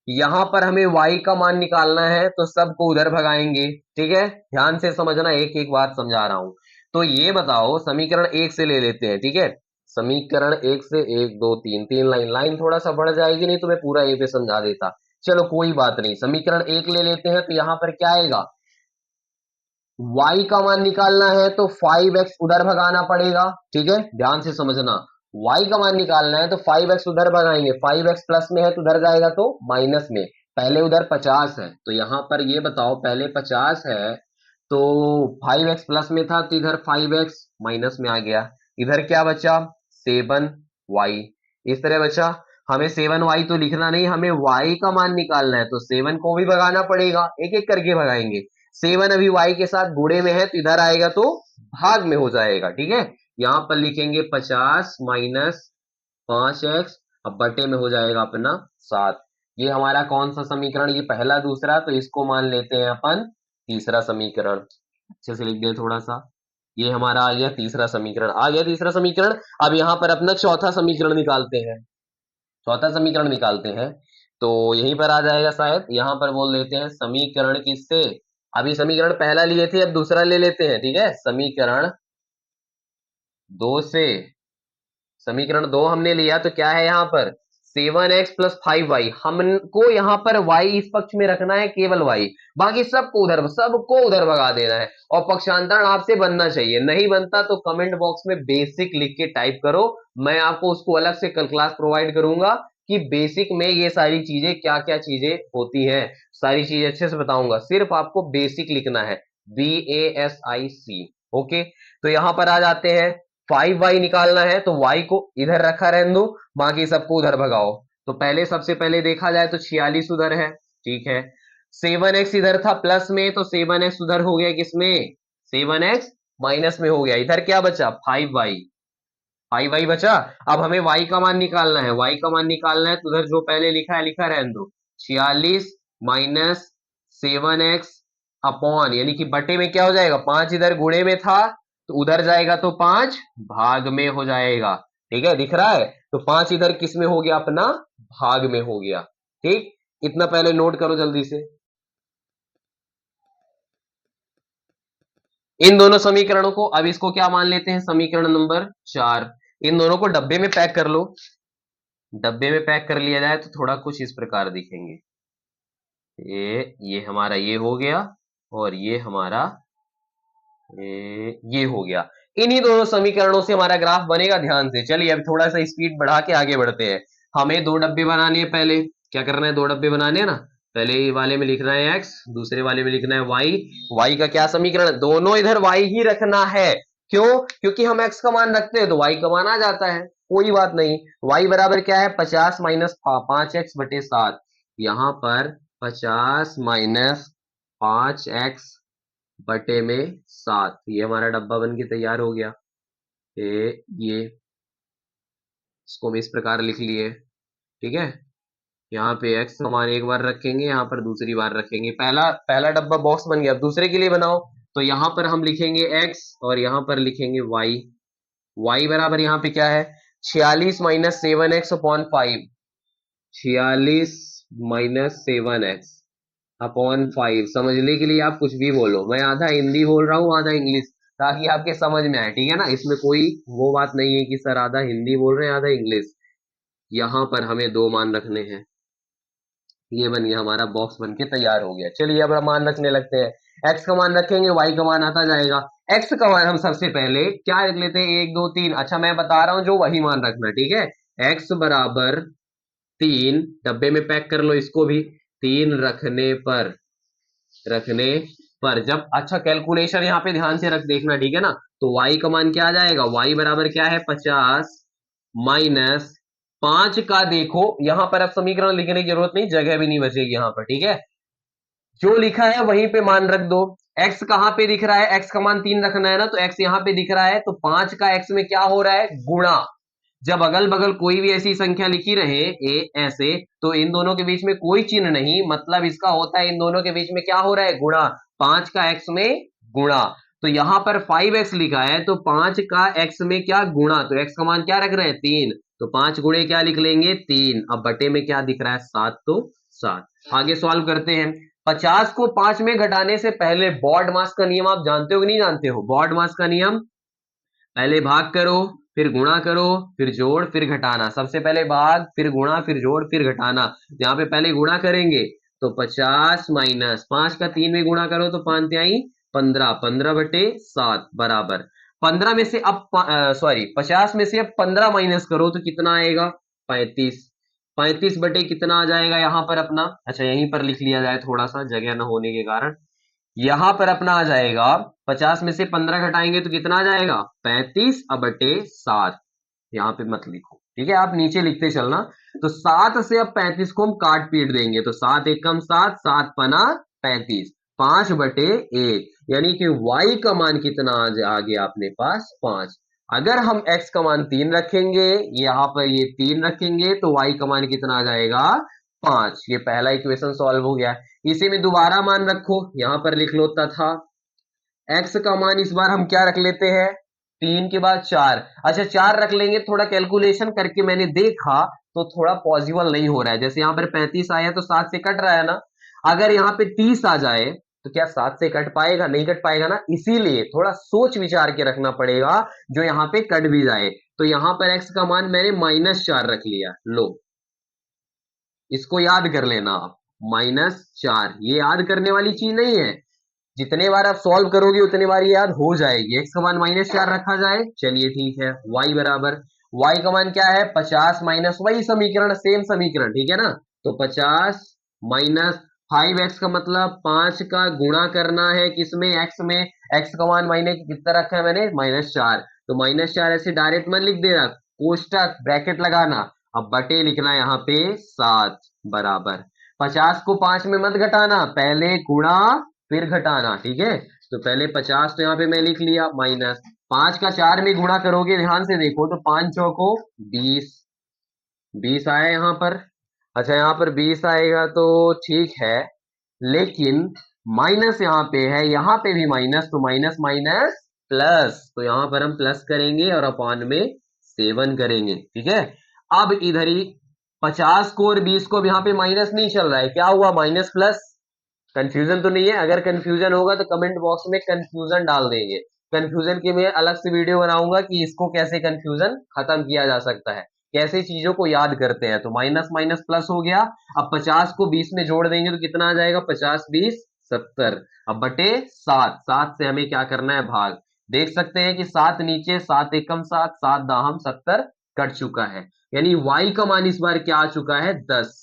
यहां पर हमें y का मान निकालना है तो सबको उधर भगाएंगे। ठीक है, ध्यान से समझना, एक एक बात समझा रहा हूं। तो ये बताओ, समीकरण एक से ले लेते हैं। ठीक है, समीकरण एक से, 1 2 3 लाइन, लाइन थोड़ा सा बढ़ जाएगी, नहीं तो मैं पूरा यहीं पे समझा देता। चलो कोई बात नहीं, समीकरण एक ले लेते हैं। तो यहां पर क्या आएगा? y का मान निकालना है तो 5x उधर भगाना पड़ेगा। ठीक है, ध्यान से समझना, y का मान निकालना है तो 5x उधर भगाएंगे, 5x प्लस में है तो उधर जाएगा तो माइनस में। पहले उधर 50 है तो यहां पर ये बताओ, पहले 50 है तो 5x प्लस में था तो इधर 5x माइनस में आ गया, इधर क्या बचा? 7y। इस तरह बच्चा हमें 7y तो लिखना नहीं, हमें y का मान निकालना है, तो 7 को भी भगाना पड़ेगा, एक एक करके भगाएंगे। 7 अभी y के साथ गुणे में है तो इधर आएगा तो भाग में हो जाएगा, ठीक है। यहां पर लिखेंगे 50 माइनस 5x, अब बटे में हो जाएगा अपना 7। ये हमारा कौन सा समीकरण, ये पहला दूसरा, तो इसको मान लेते हैं अपन तीसरा समीकरण। अच्छे से लिख दे थोड़ा सा, ये हमारा आ गया तीसरा समीकरण, आ गया तीसरा समीकरण। अब यहाँ पर अपना चौथा समीकरण निकालते हैं, चौथा समीकरण निकालते हैं, तो यहीं पर आ जाएगा शायद, यहाँ पर बोल देते हैं समीकरण किससे, अभी समीकरण पहला लिए थे अब दूसरा ले लेते हैं, ठीक है। समीकरण 2 से, समीकरण 2 हमने लिया तो क्या है यहाँ पर 7x प्लस 5y, हमको यहाँ पर y इस पक्ष में रखना है, केवल y, बाकी सबको उधर भगा देना है। और पक्षांतरण आपसे बनना चाहिए, नहीं बनता तो कमेंट बॉक्स में बेसिक लिख के टाइप करो, मैं आपको उसको अलग से कल क्लास प्रोवाइड करूंगा कि बेसिक में ये सारी चीजें क्या क्या चीजें होती हैं, सारी चीजें अच्छे से बताऊंगा, सिर्फ आपको बेसिक लिखना है, BASIC। ओके, तो यहां पर आ जाते हैं, 5y निकालना है तो y को इधर रखा रहने दो, बाकी सबको उधर भगाओ। तो पहले सबसे पहले देखा जाए तो 46 उधर है, ठीक है। 7x इधर था प्लस में, तो 7x उधर हो गया किसमें, 7x माइनस में हो गया, इधर क्या बचा 5y, 5y बचा। अब हमें y का मान निकालना है, y का मान निकालना है तो उधर जो पहले लिखा है लिखा रहने दो, 46 माइनस 7x अपॉन, यानी कि बटे में क्या हो जाएगा, 5 इधर गुणे में था तो उधर जाएगा तो 5 भाग में हो जाएगा, ठीक है, दिख रहा है। तो 5 इधर किस में हो गया, अपना भाग में हो गया, ठीक। इतना पहले नोट करो जल्दी से। इन दोनों समीकरणों को, अब इसको क्या मान लेते हैं, समीकरण नंबर 4। इन दोनों को डब्बे में पैक कर लो, डब्बे में पैक कर लिया जाए तो थोड़ा कुछ इस प्रकार दिखेंगे, ये हमारा ये हो गया, और ये हमारा ये हो गया। इन्हीं दोनों समीकरणों से हमारा ग्राफ बनेगा, ध्यान से चलिए अब थोड़ा सा स्पीड बढ़ा के आगे बढ़ते हैं। हमें दो डब्बे बनाने हैं, पहले क्या करना है, दो डब्बे बनाने हैं ना, पहले वाले में लिखना है x, दूसरे वाले में लिखना है y। y का क्या समीकरण, दोनों इधर y ही रखना है, क्यों, क्योंकि हम x का मान रखते हैं तो y का मान आ जाता है, कोई बात नहीं। y बराबर क्या है 50 माइनस 5x बटे 7, यहां पर 50 माइनस 5x बटे में 7, ये हमारा डब्बा बन के तैयार हो गया। ये इसको हम इस प्रकार लिख लिए, ठीक है। यहाँ पे x का मान एक बार रखेंगे, यहाँ पर दूसरी बार रखेंगे, पहला पहला डब्बा बॉक्स बन गया। अब दूसरे के लिए बनाओ, तो यहाँ पर हम लिखेंगे x और यहाँ पर लिखेंगे y। y बराबर यहाँ पे क्या है 46 minus 7x upon 5, 46 minus 7x upon 5। समझने के लिए आप कुछ भी बोलो, मैं आधा हिंदी बोल रहा हूँ आधा इंग्लिश, ताकि आपके समझ में आए, ठीक है ना। इसमें कोई वो बात नहीं है कि सर आधा हिंदी बोल रहे हैं आधा इंग्लिश। यहाँ पर हमें दो मान रखने हैं, ये बन गया हमारा बॉक्स बन के तैयार हो गया। चलिए अब हम मान रखने लगते हैं, x का मान रखेंगे, y का मान आता जाएगा। x का मान हम सबसे पहले क्या रख लेते हैं 1 2 3, अच्छा मैं बता रहा हूँ जो वही मान रखना, ठीक है। x बराबर 3, डब्बे में पैक कर लो इसको भी, 3 रखने पर जब, अच्छा कैलकुलेशन यहाँ पे ध्यान से रख देखना, ठीक है ना। तो y का मान क्या आ जाएगा, y बराबर क्या है 50 माइनस 5 का, देखो यहाँ पर अब समीकरण लिखने की जरूरत नहीं, जगह भी नहीं बचेगी यहाँ पर, ठीक है। जो लिखा है वहीं पे मान रख दो। x कहाँ पे दिख रहा है, x का मान 3 रखना है ना, तो x यहाँ पे दिख रहा है, तो 5 का x में क्या हो रहा है गुणा। जब अगल बगल कोई भी ऐसी संख्या लिखी रहे ऐसे, तो इन दोनों के बीच में कोई चिन्ह नहीं, मतलब इसका होता है इन दोनों के बीच में क्या हो रहा है गुणा, 5 का x में गुणा। तो यहाँ पर 5x लिखा है तो 5 का x में क्या गुणा, तो x का मान क्या रख रहे हैं 3, तो 5 गुणे क्या लिख लेंगे 3। अब बटे में क्या दिख रहा है 7, तो 7। आगे सॉल्व करते हैं। 50 को 5 में घटाने से पहले बॉड मास का नियम आप जानते हो कि नहीं जानते हो, बॉड मास का नियम, पहले भाग करो फिर गुणा करो फिर जोड़ फिर घटाना, सबसे पहले भाग फिर गुणा फिर जोड़ फिर घटाना। यहाँ पे पहले गुणा करेंगे तो 50 माइनस 5 का 3 में गुणा करो तो 5 तिहाई 15, 15 बटे 7 बराबर 15 में से अब सॉरी 50 में से अब 15 माइनस करो तो कितना आएगा 35, 35 बटे कितना आ जाएगा यहाँ पर अपना, अच्छा यहीं पर लिख लिया जाए थोड़ा सा जगह न होने के कारण, यहां पर अपना आ जाएगा 50 में से 15 घटाएंगे तो कितना आ जाएगा 35 अब बटे 7, यहां पे मत लिखो, ठीक है, आप नीचे लिखते चलना। तो 7 से अब 35 को हम काट पीट देंगे, तो 7 एकम 7, 7 पना 35, 5/1, यानी कि y का मान कितना आ गया अपने पास 5। अगर हम x का मान 3 रखेंगे, यहाँ पर ये 3 रखेंगे, तो y का मान कितना आ जाएगा 5। ये पहला इक्वेशन सॉल्व हो गया। इसी में दोबारा मान रखो, यहां पर लिख लो तथा x का मान इस बार हम क्या रख लेते हैं, 3 के बाद 4। अच्छा 4 रख लेंगे, थोड़ा कैलकुलेशन करके मैंने देखा तो थोड़ा पॉसिबल नहीं हो रहा है। जैसे यहाँ पर 35 आया तो 7 से कट रहा है ना, अगर यहाँ पे 30 आ जाए तो क्या 7 से कट पाएगा, नहीं कट पाएगा ना, इसीलिए थोड़ा सोच विचार के रखना पड़ेगा जो यहाँ पे कट भी जाए। तो यहाँ पर x का मान मैंने -4 रख लिया, लो इसको याद कर लेना आप, -4। ये याद करने वाली चीज नहीं है, जितने बार आप सॉल्व करोगे उतने बार ये याद हो जाएगी। x का मान -4 रखा जाए, चलिए ठीक है। y बराबर, y का मान क्या है 50 माइनस, वही समीकरण, सेम समीकरण, ठीक है ना। तो 50 माइनस 5x का मतलब 5 का गुणा करना है किसमें, x में। x का मान माइने कितना रखा है मैंने -4, तो -4 ऐसे डायरेक्ट मन लिख देना, कोष्टक ब्रैकेट लगाना, अब बटे लिखना यहाँ पे 7 बराबर 50 को 5 में मत घटाना, पहले गुणा फिर घटाना, ठीक है। तो पहले 50 तो यहाँ पे मैं लिख लिया, माइनस 5 का 4 में गुणा करोगे, ध्यान से देखो, तो 5 चौको 20, 20 आया यहाँ पर। अच्छा यहाँ पर 20 आएगा तो ठीक है, लेकिन माइनस यहाँ पे है, यहाँ पे भी माइनस, तो माइनस माइनस प्लस, तो यहाँ पर हम प्लस करेंगे और अपॉन में 7 करेंगे, ठीक है। अब इधर ही 50 को और 20 को अब यहाँ पे माइनस नहीं चल रहा है, क्या हुआ माइनस प्लस। कंफ्यूजन तो नहीं है, अगर कंफ्यूजन होगा तो कमेंट बॉक्स में कंफ्यूजन डाल देंगे। कंफ्यूजन की मैं अलग से वीडियो बनाऊंगा कि इसको कैसे कंफ्यूजन खत्म किया जा सकता है, कैसे चीजों को याद करते हैं। तो माइनस माइनस प्लस हो गया। अब 50 को 20 में जोड़ देंगे तो कितना आ जाएगा, 50 20 70, अब बटे 7, 7 से हमें क्या करना है भाग। देख सकते हैं कि 7 नीचे, 7 एकम 7, 7 दाहम 70 कट चुका है, यानी y का मान इस बार क्या आ चुका है 10।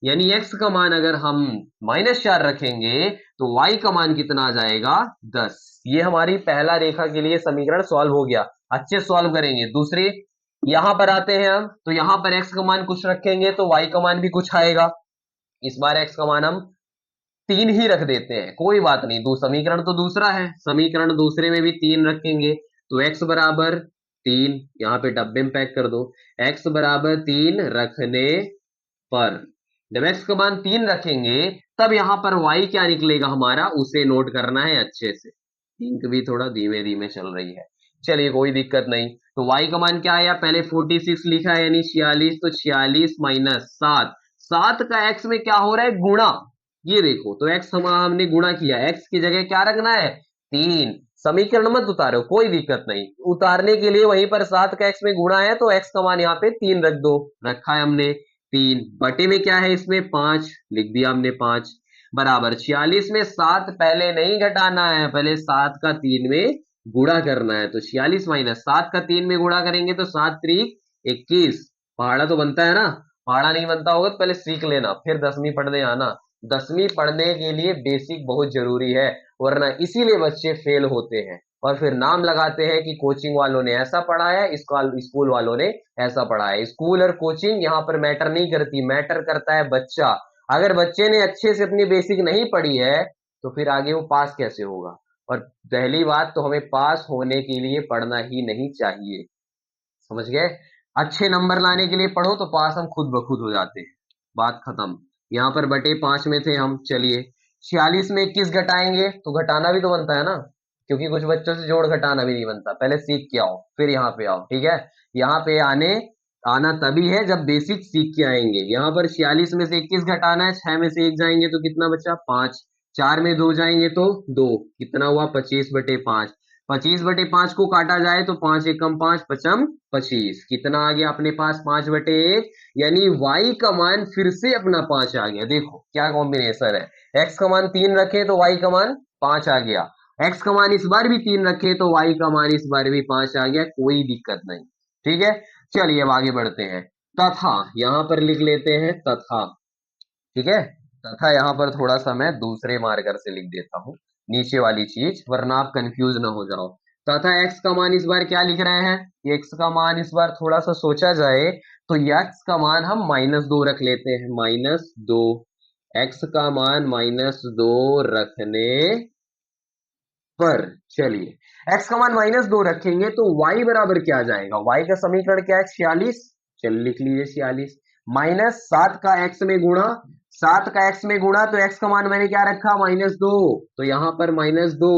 यानी x का मान अगर हम -4 रखेंगे तो y का मान कितना आ जाएगा 10। ये हमारी पहला रेखा के लिए समीकरण सॉल्व हो गया। अच्छे सॉल्व करेंगे। दूसरे यहां पर आते हैं हम, तो यहां पर x का मान कुछ रखेंगे तो y का मान भी कुछ आएगा। इस बार x का मान हम 3 ही रख देते हैं, कोई बात नहीं, दो समीकरण तो दूसरा है, समीकरण दूसरे में भी 3 रखेंगे, तो x बराबर 3, यहाँ पे डब्बे में पैक कर दो, x बराबर 3 रखने पर जब x का मान 3 रखेंगे तब यहां पर y क्या निकलेगा हमारा, उसे नोट करना है अच्छे से। इंक भी थोड़ा धीमे धीमे चल रही है, चलिए कोई दिक्कत नहीं। तो y का मान क्या आया, पहले 46 लिखा है यानी 46, तो 46 माइनस 7, 7 का x में क्या हो रहा है गुणा, ये देखो, तो x हमने गुणा किया, x की जगह क्या रखना है 3। समीकरण मत उतारो, कोई दिक्कत नहीं, उतारने के लिए वहीं पर 7 का x में गुणा है तो x का मान यहाँ पे 3 रख दो, रखा है हमने 3, बटे में क्या है इसमें 5, लिख दिया हमने 5 बराबर 46 में 7 पहले नहीं घटाना है, पहले 7 का 3 में गुणा करना है। तो 46 माइनस 7 का 3 में गुणा करेंगे तो 7 त्रिक 21, पहाड़ा तो बनता है ना, पहाड़ा नहीं बनता होगा तो पहले सीख लेना फिर 10वीं पढ़ने आना। 10वीं पढ़ने के लिए बेसिक बहुत जरूरी है, वरना इसीलिए बच्चे फेल होते हैं और फिर नाम लगाते हैं कि कोचिंग वालों ने ऐसा पढ़ाया, स्कूल वालों ने ऐसा पढ़ा है। स्कूल और कोचिंग यहाँ पर मैटर नहीं करती, मैटर करता है बच्चा। अगर बच्चे ने अच्छे से अपनी बेसिक नहीं पढ़ी है तो फिर आगे वो पास कैसे होगा। और पहली बात तो हमें पास होने के लिए पढ़ना ही नहीं चाहिए, समझ गए। अच्छे नंबर लाने के लिए पढ़ो तो पास हम खुद ब खुद हो जाते हैं, बात खत्म। यहाँ पर बटे 5 में थे हम, चलिए 46 में 21 घटाएंगे तो घटाना भी तो बनता है ना, क्योंकि कुछ बच्चों से जोड़ घटाना भी नहीं बनता, पहले सीख के आओ फिर यहाँ पे आओ, ठीक है। यहाँ पे आना तभी है जब बेसिक सीख के आएंगे। यहाँ पर 46 में से 21 घटाना है, 6 में से 1 जाएंगे तो कितना बचा 5, 4 में 2 जाएंगे तो 2, कितना हुआ 25/5, 25/5 को काटा जाए तो 5 एकम 5 पचम 25, कितना आ गया अपने पास 5/1, यानी y का मान फिर से अपना 5 आ गया। देखो क्या कॉम्बिनेशन है, x का मान 3 रखे तो y का मान 5 आ गया, x का मान इस बार भी 3 रखे तो y का मान इस बार भी 5 आ गया, कोई दिक्कत नहीं, ठीक है। चलिए अब आगे बढ़ते हैं, तथा यहां पर लिख लेते हैं तथा, ठीक है। तथा यहाँ पर थोड़ा सा मैं दूसरे मार्कर से लिख देता हूँ नीचे वाली चीज, वरना आप कंफ्यूज ना हो जाओ। तथा x का मान इस बार क्या लिख रहे हैं, x का मान इस बार थोड़ा सा सोचा जाए तो x का मान हम -2 रख लेते हैं, -2, x का मान -2 रखने पर चलिए x का मान -2 रखेंगे तो y बराबर क्या आ जाएगा, y का समीकरण क्या है 46, चलिए लिख लीजिए 46, -7 का x में गुणा, 7 का x में गुणा तो x का मान मैंने क्या रखा -2, तो यहां पर -2,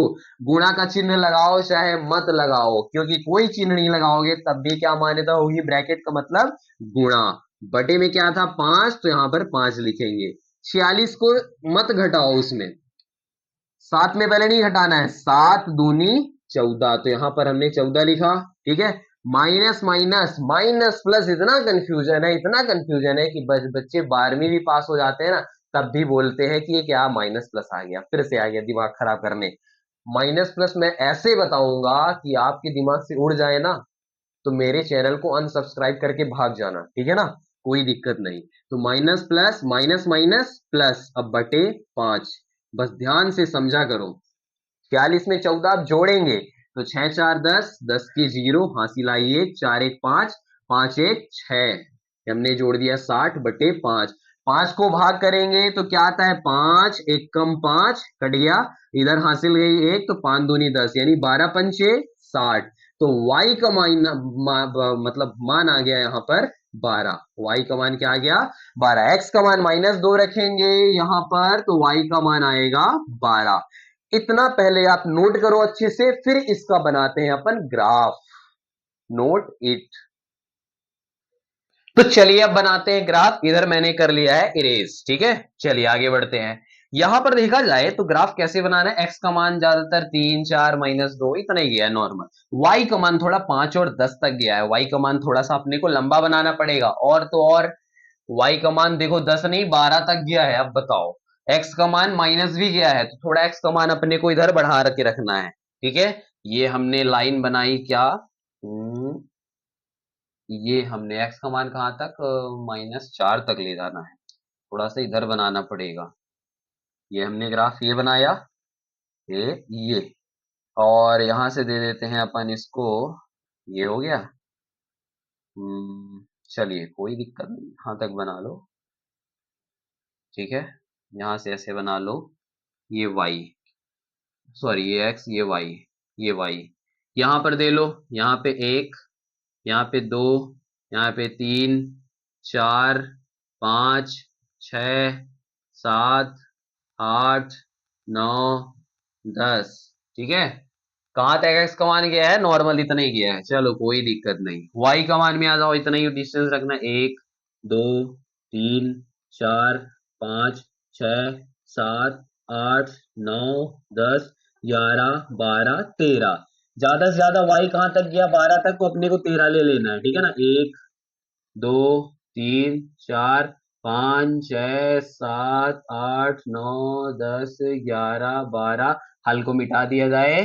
गुणा का चिन्ह लगाओ चाहे मत लगाओ, क्योंकि कोई चिन्ह नहीं लगाओगे तब भी क्या मान्यता होगी, ब्रैकेट का मतलब गुणा, बटे में क्या था 5, तो यहां पर 5 लिखेंगे, 46 को मत घटाओ, उसमें 7 में पहले नहीं घटाना है, 7 दूनी 14, तो यहां पर हमने 14 लिखा, ठीक है। माइनस माइनस माइनस प्लस, इतना कंफ्यूजन है कि बच्चे 12वीं भी पास हो जाते हैं ना, तब भी बोलते हैं कि ये क्या माइनस प्लस आ गया, फिर से आ गया दिमाग खराब करने। माइनस प्लस मैं ऐसे बताऊंगा कि आपके दिमाग से उड़ जाए ना, तो मेरे चैनल को अनसब्सक्राइब करके भाग जाना, ठीक है ना, कोई दिक्कत नहीं। तो minus plus minus minus plus, अब बटे 5, बस ध्यान से समझा करो, 46 में 14 आप जोड़ेंगे तो 6 4 10, 10 की 0, हासिल आई 1, 4 1 5, 5 1 6, हमने जोड़ दिया 60 बटे 5, 5 को भाग करेंगे तो क्या आता है 5, 1 कम 5 कट गया, इधर हासिल गई 1, तो 5 दूनी 10, यानी 12 पंचे 60, तो y का मतलब मान आ गया यहाँ पर 12, y का मान क्या आ गया 12, x का मान -2 रखेंगे यहाँ पर तो y का मान आएगा 12, इतना पहले आप नोट करो अच्छे से, फिर इसका बनाते हैं अपन ग्राफ, नोट इट। तो चलिए अब बनाते हैं ग्राफ, इधर मैंने कर लिया है इरेज, ठीक है, चलिए आगे बढ़ते हैं। यहां पर देखा जाए तो ग्राफ कैसे बनाना है, x का मान ज्यादातर 3 4 -2 इतना ही गया है नॉर्मल, y का मान थोड़ा 5 और 10 तक गया है, y का मान थोड़ा सा अपने को लंबा बनाना पड़ेगा, और तो और y का मान देखो 10 नहीं 12 तक गया है, अब बताओ x का मान माइनस भी गया है, तो थोड़ा x का मान अपने को इधर बढ़ा के रखना है, ठीक है। ये हमने लाइन बनाई क्या, ये हमने x का मान कहां तक, -4 तक ले जाना है, थोड़ा सा इधर बनाना पड़ेगा, ये हमने ग्राफ ये बनाया, ये और यहां से दे देते हैं अपन इसको, ये हो गया, चलिए कोई दिक्कत नहीं, यहां तक बना लो, ठीक है, यहां से ऐसे बना लो, ये y, सॉरी ये x, ये y, ये y, यहां पर दे लो, यहाँ पे 1, यहाँ पे 2, यहाँ पे 3 4 5 6 7 8 9 10, ठीक है, कहां तक x का मान गया है, नॉर्मल इतना ही गया है, चलो कोई दिक्कत नहीं, y का मान में आ जाओ, इतना ही डिस्टेंस रखना, 1 2 3 4 5 6 7 8 9 10 11 12 13, ज्यादा से ज्यादा y कहां तक गया 12 तक, तो अपने को 13 ले लेना है, ठीक है ना, 1 2 3 4 5 6 7 8 9 10 11 12, हल को मिटा दिया जाए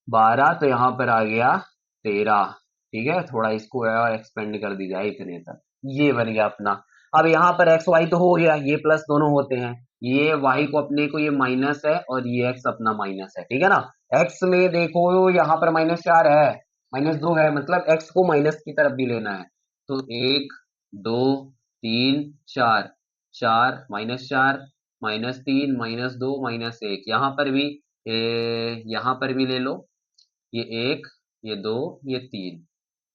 12, तो यहां पर आ गया 13, ठीक है, थोड़ा इसको और एक्सपेंड कर दी जाए इतने तक, ये बन गया अपना। अब यहाँ पर एक्स वाई तो हो गया, ये प्लस दोनों होते हैं, ये वाई को अपने को ये माइनस है और ये एक्स अपना माइनस है, ठीक है ना, एक्स में देखो यहाँ पर -4 है, -2 है, मतलब एक्स को माइनस की तरफ भी लेना है, तो 1 2 3 4, 4 -4 -3 -2 -1, यहाँ पर भी यहाँ पर भी ले लो, ये 1 ये 2 ये 3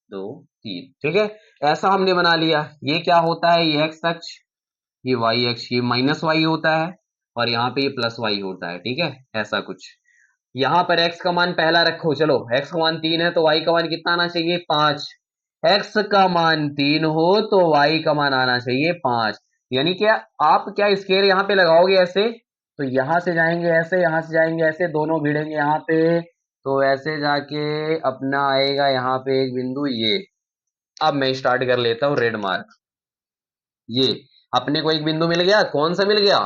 2 3, ठीक है, ऐसा हमने बना लिया, ये क्या होता है, ये एक्स अक्ष, ये वाई अक्ष, ये माइनस वाई होता है, और यहाँ पे ये प्लस वाई होता है, ठीक है, ऐसा कुछ। यहाँ पर x का मान पहला रखो, चलो x का मान 3 है तो y का मान कितना आना चाहिए 5, x का मान 3 हो तो y का मान आना चाहिए 5, यानी क्या आप क्या स्केल यहाँ पे लगाओगे ऐसे, तो यहां से जाएंगे ऐसे, यहां से जाएंगे ऐसे, दोनों भिड़ेंगे यहाँ पे, तो ऐसे जाके अपना आएगा यहाँ पे एक बिंदु ये, अब मैं स्टार्ट कर लेता हूँ रेड मार्क, ये अपने को एक बिंदु मिल गया, कौन सा मिल गया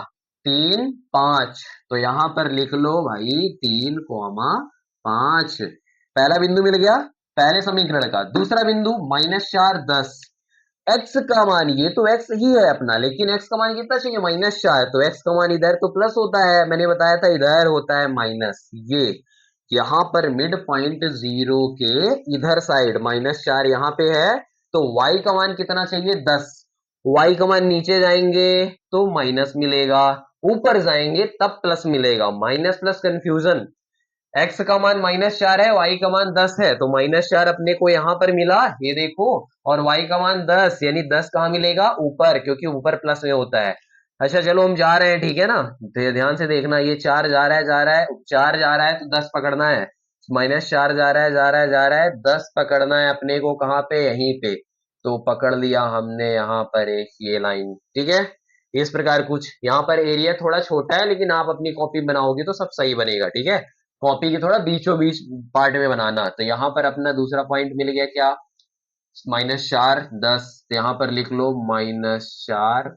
3 5, तो यहां पर लिख लो भाई 3, 5, पहला बिंदु मिल गया पहले समीकरण का, दूसरा बिंदु -4 10, x का मान ये तो x ही है अपना, लेकिन x का मान कितना चाहिए -4, तो x का मान इधर तो प्लस होता है, मैंने बताया था इधर होता है माइनस, ये यहाँ पर मिड पॉइंट 0 के इधर साइड -4 यहाँ पे है, तो y का मान कितना चाहिए 10। y का मान नीचे जाएंगे तो माइनस मिलेगा, ऊपर जाएंगे तब प्लस मिलेगा, माइनस प्लस कंफ्यूजन। x का मान -4 है, y का मान 10 है, तो -4 अपने को यहां पर मिला, ये देखो, और y का मान 10, यानी 10 कहां मिलेगा ऊपर, क्योंकि ऊपर प्लस में होता है। अच्छा चलो हम जा रहे हैं, ठीक है ना, ध्यान से देखना, ये 4 जा रहा है, जा रहा है, 4 जा रहा है तो 10 पकड़ना है, -4 जा रहा है, जा रहा है, जा रहा है, 10 पकड़ना है अपने को, कहां पे, यहीं पे। तो पकड़ लिया हमने यहाँ पर एक ये लाइन, ठीक है। इस प्रकार कुछ यहाँ पर एरिया थोड़ा छोटा है, लेकिन आप अपनी कॉपी बनाओगे तो सब सही बनेगा, ठीक है। कॉपी के थोड़ा बीचों बीच पार्ट में बनाना। तो यहाँ पर अपना दूसरा पॉइंट मिल गया, क्या, -4 10, तो यहाँ पर लिख लो -4,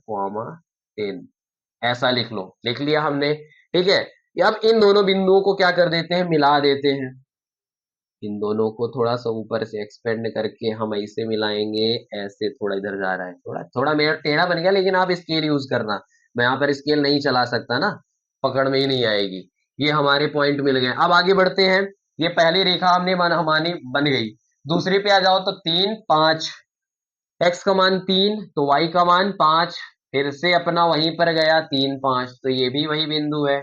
10, ऐसा लिख लो, लिख लिया हमने, ठीक है। अब इन दोनों बिंदुओं को क्या कर देते हैं, मिला देते हैं। इन दोनों को थोड़ा सा ऊपर से एक्सपेंड करके हम ऐसे मिलाएंगे, ऐसे थोड़ा इधर जा रहा है, थोड़ा थोड़ा मेरा टेढ़ा बन गया, लेकिन आप स्केल यूज करना, मैं यहाँ पर स्केल नहीं चला सकता ना, पकड़ में ही नहीं आएगी। ये हमारे पॉइंट मिल गए। अब आगे बढ़ते हैं, ये पहली रेखा हमने हमारी बन गई। दूसरे पे आ जाओ तो 3 5, x का मान 3 तो y का मान 5, फिर से अपना वहीं पर गया 3 5, तो ये भी वही बिंदु है,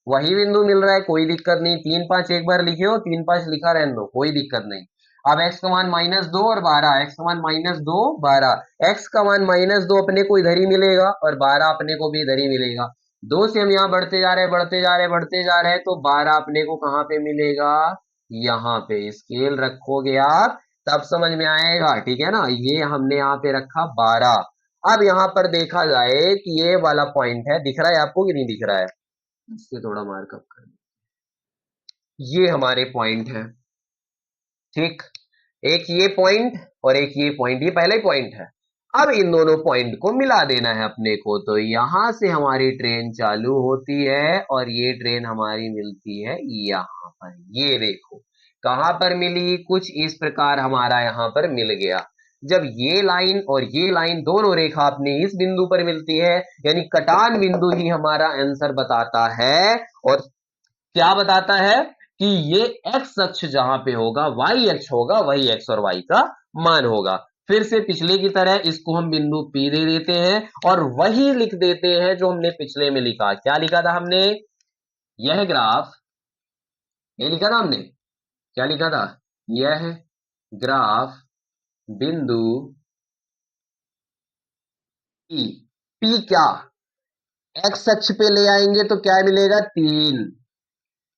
वही बिंदु मिल रहा है, कोई दिक्कत नहीं। 3 5 एक बार लिखे हो, 3 5 लिखा रहने दो, कोई दिक्कत नहीं। अब x का मान -2 और 12, x का मान -2 12, x का मान -2 अपने को इधर ही मिलेगा और 12 अपने को भी इधर ही मिलेगा। 2 से हम यहाँ बढ़ते जा रहे हैं, बढ़ते जा रहे हैं, बढ़ते जा रहे हैं, तो 12 अपने को कहाँ पे मिलेगा, यहाँ पे। स्केल रखोगे आप तब समझ में आएगा, ठीक है ना। ये हमने यहाँ पे रखा 12। अब यहाँ पर देखा जाए कि ये वाला पॉइंट है, दिख रहा है आपको कि नहीं दिख रहा है, इससे थोड़ा मार्कअप कर, ये हमारे पॉइंट है, ठीक, एक ये पॉइंट और एक ये पॉइंट, ये पहला ही पॉइंट है। अब इन दोनों पॉइंट को मिला देना है अपने को, तो यहां से हमारी ट्रेन चालू होती है और ये ट्रेन हमारी मिलती है यहाँ पर, ये देखो कहां पर मिली, कुछ इस प्रकार हमारा यहाँ पर मिल गया। जब ये लाइन और ये लाइन दोनों रेखा अपने इस बिंदु पर मिलती है, यानी कटान बिंदु ही हमारा आंसर बताता है। और क्या बताता है कि ये x अक्ष जहां पे होगा, y अक्ष होगा, वही x और y का मान होगा। फिर से पिछले की तरह इसको हम बिंदु P दे देते हैं और वही लिख देते हैं जो हमने पिछले में लिखा। क्या लिखा था हमने, यह ग्राफ, ये लिखा था हमने, क्या लिखा था, यह ग्राफ बिंदु P, P क्या, x अक्ष पे ले आएंगे तो क्या मिलेगा 3,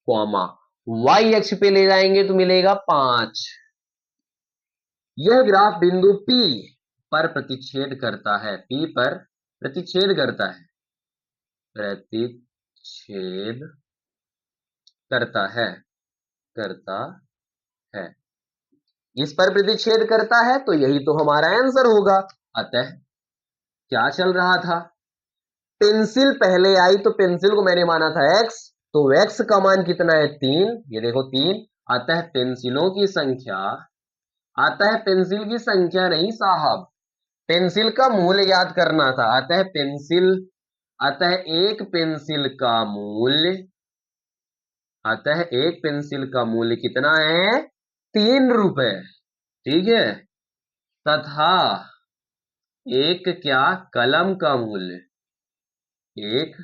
कॉमा, y अक्ष पे ले जाएंगे तो मिलेगा 5। यह ग्राफ बिंदु P पर प्रतिच्छेद करता है, P पर प्रतिच्छेद करता है, प्रतिच्छेद करता है, करता है, इस पर प्रतिच्छेद करता है, तो यही तो हमारा आंसर होगा। अतः क्या चल रहा था, पेंसिल पहले आई तो पेंसिल को मैंने माना था x, तो x का मान कितना है 3, ये देखो 3, अतः पेंसिलों की संख्या, अतः पेंसिल की संख्या नहीं साहब, पेंसिल का मूल्य याद करना था। अतः पेंसिल, अतः एक पेंसिल का मूल्य, अतः एक पेंसिल का मूल्य कितना है 3 रुपए, ठीक है। तथा एक क्या, कलम का मूल्य, एक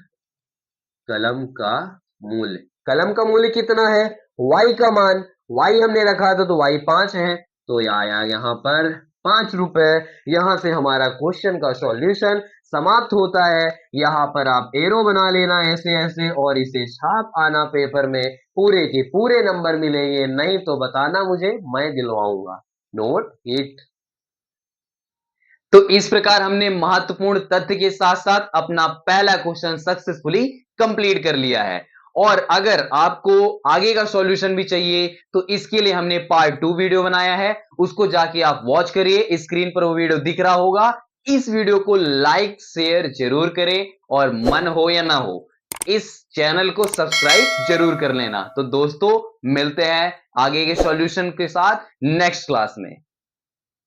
कलम का मूल्य, कलम का मूल्य कितना है, y का मान, y हमने रखा था तो y 5 है, तो आया यहाँ पर 5 रुपए। यहां से हमारा क्वेश्चन का सॉल्यूशन समाप्त होता है। यहाँ पर आप एरो बना लेना ऐसे ऐसे और इसे छाप आना पेपर में, पूरे के पूरे नंबर मिलेंगे, नहीं तो बताना मुझे, मैं दिलवाऊंगा। Note it. तो इस प्रकार हमने महत्वपूर्ण तथ्य के साथ साथ अपना पहला क्वेश्चन सक्सेसफुली कंप्लीट कर लिया है। और अगर आपको आगे का सॉल्यूशन भी चाहिए तो इसके लिए हमने पार्ट 2 वीडियो बनाया है, उसको जाके आप वॉच करिए, स्क्रीन पर वो वीडियो दिख रहा होगा। इस वीडियो को लाइक शेयर जरूर करें और मन हो या ना हो इस चैनल को सब्सक्राइब जरूर कर लेना। तो दोस्तों मिलते हैं आगे के सॉल्यूशन के साथ नेक्स्ट क्लास में।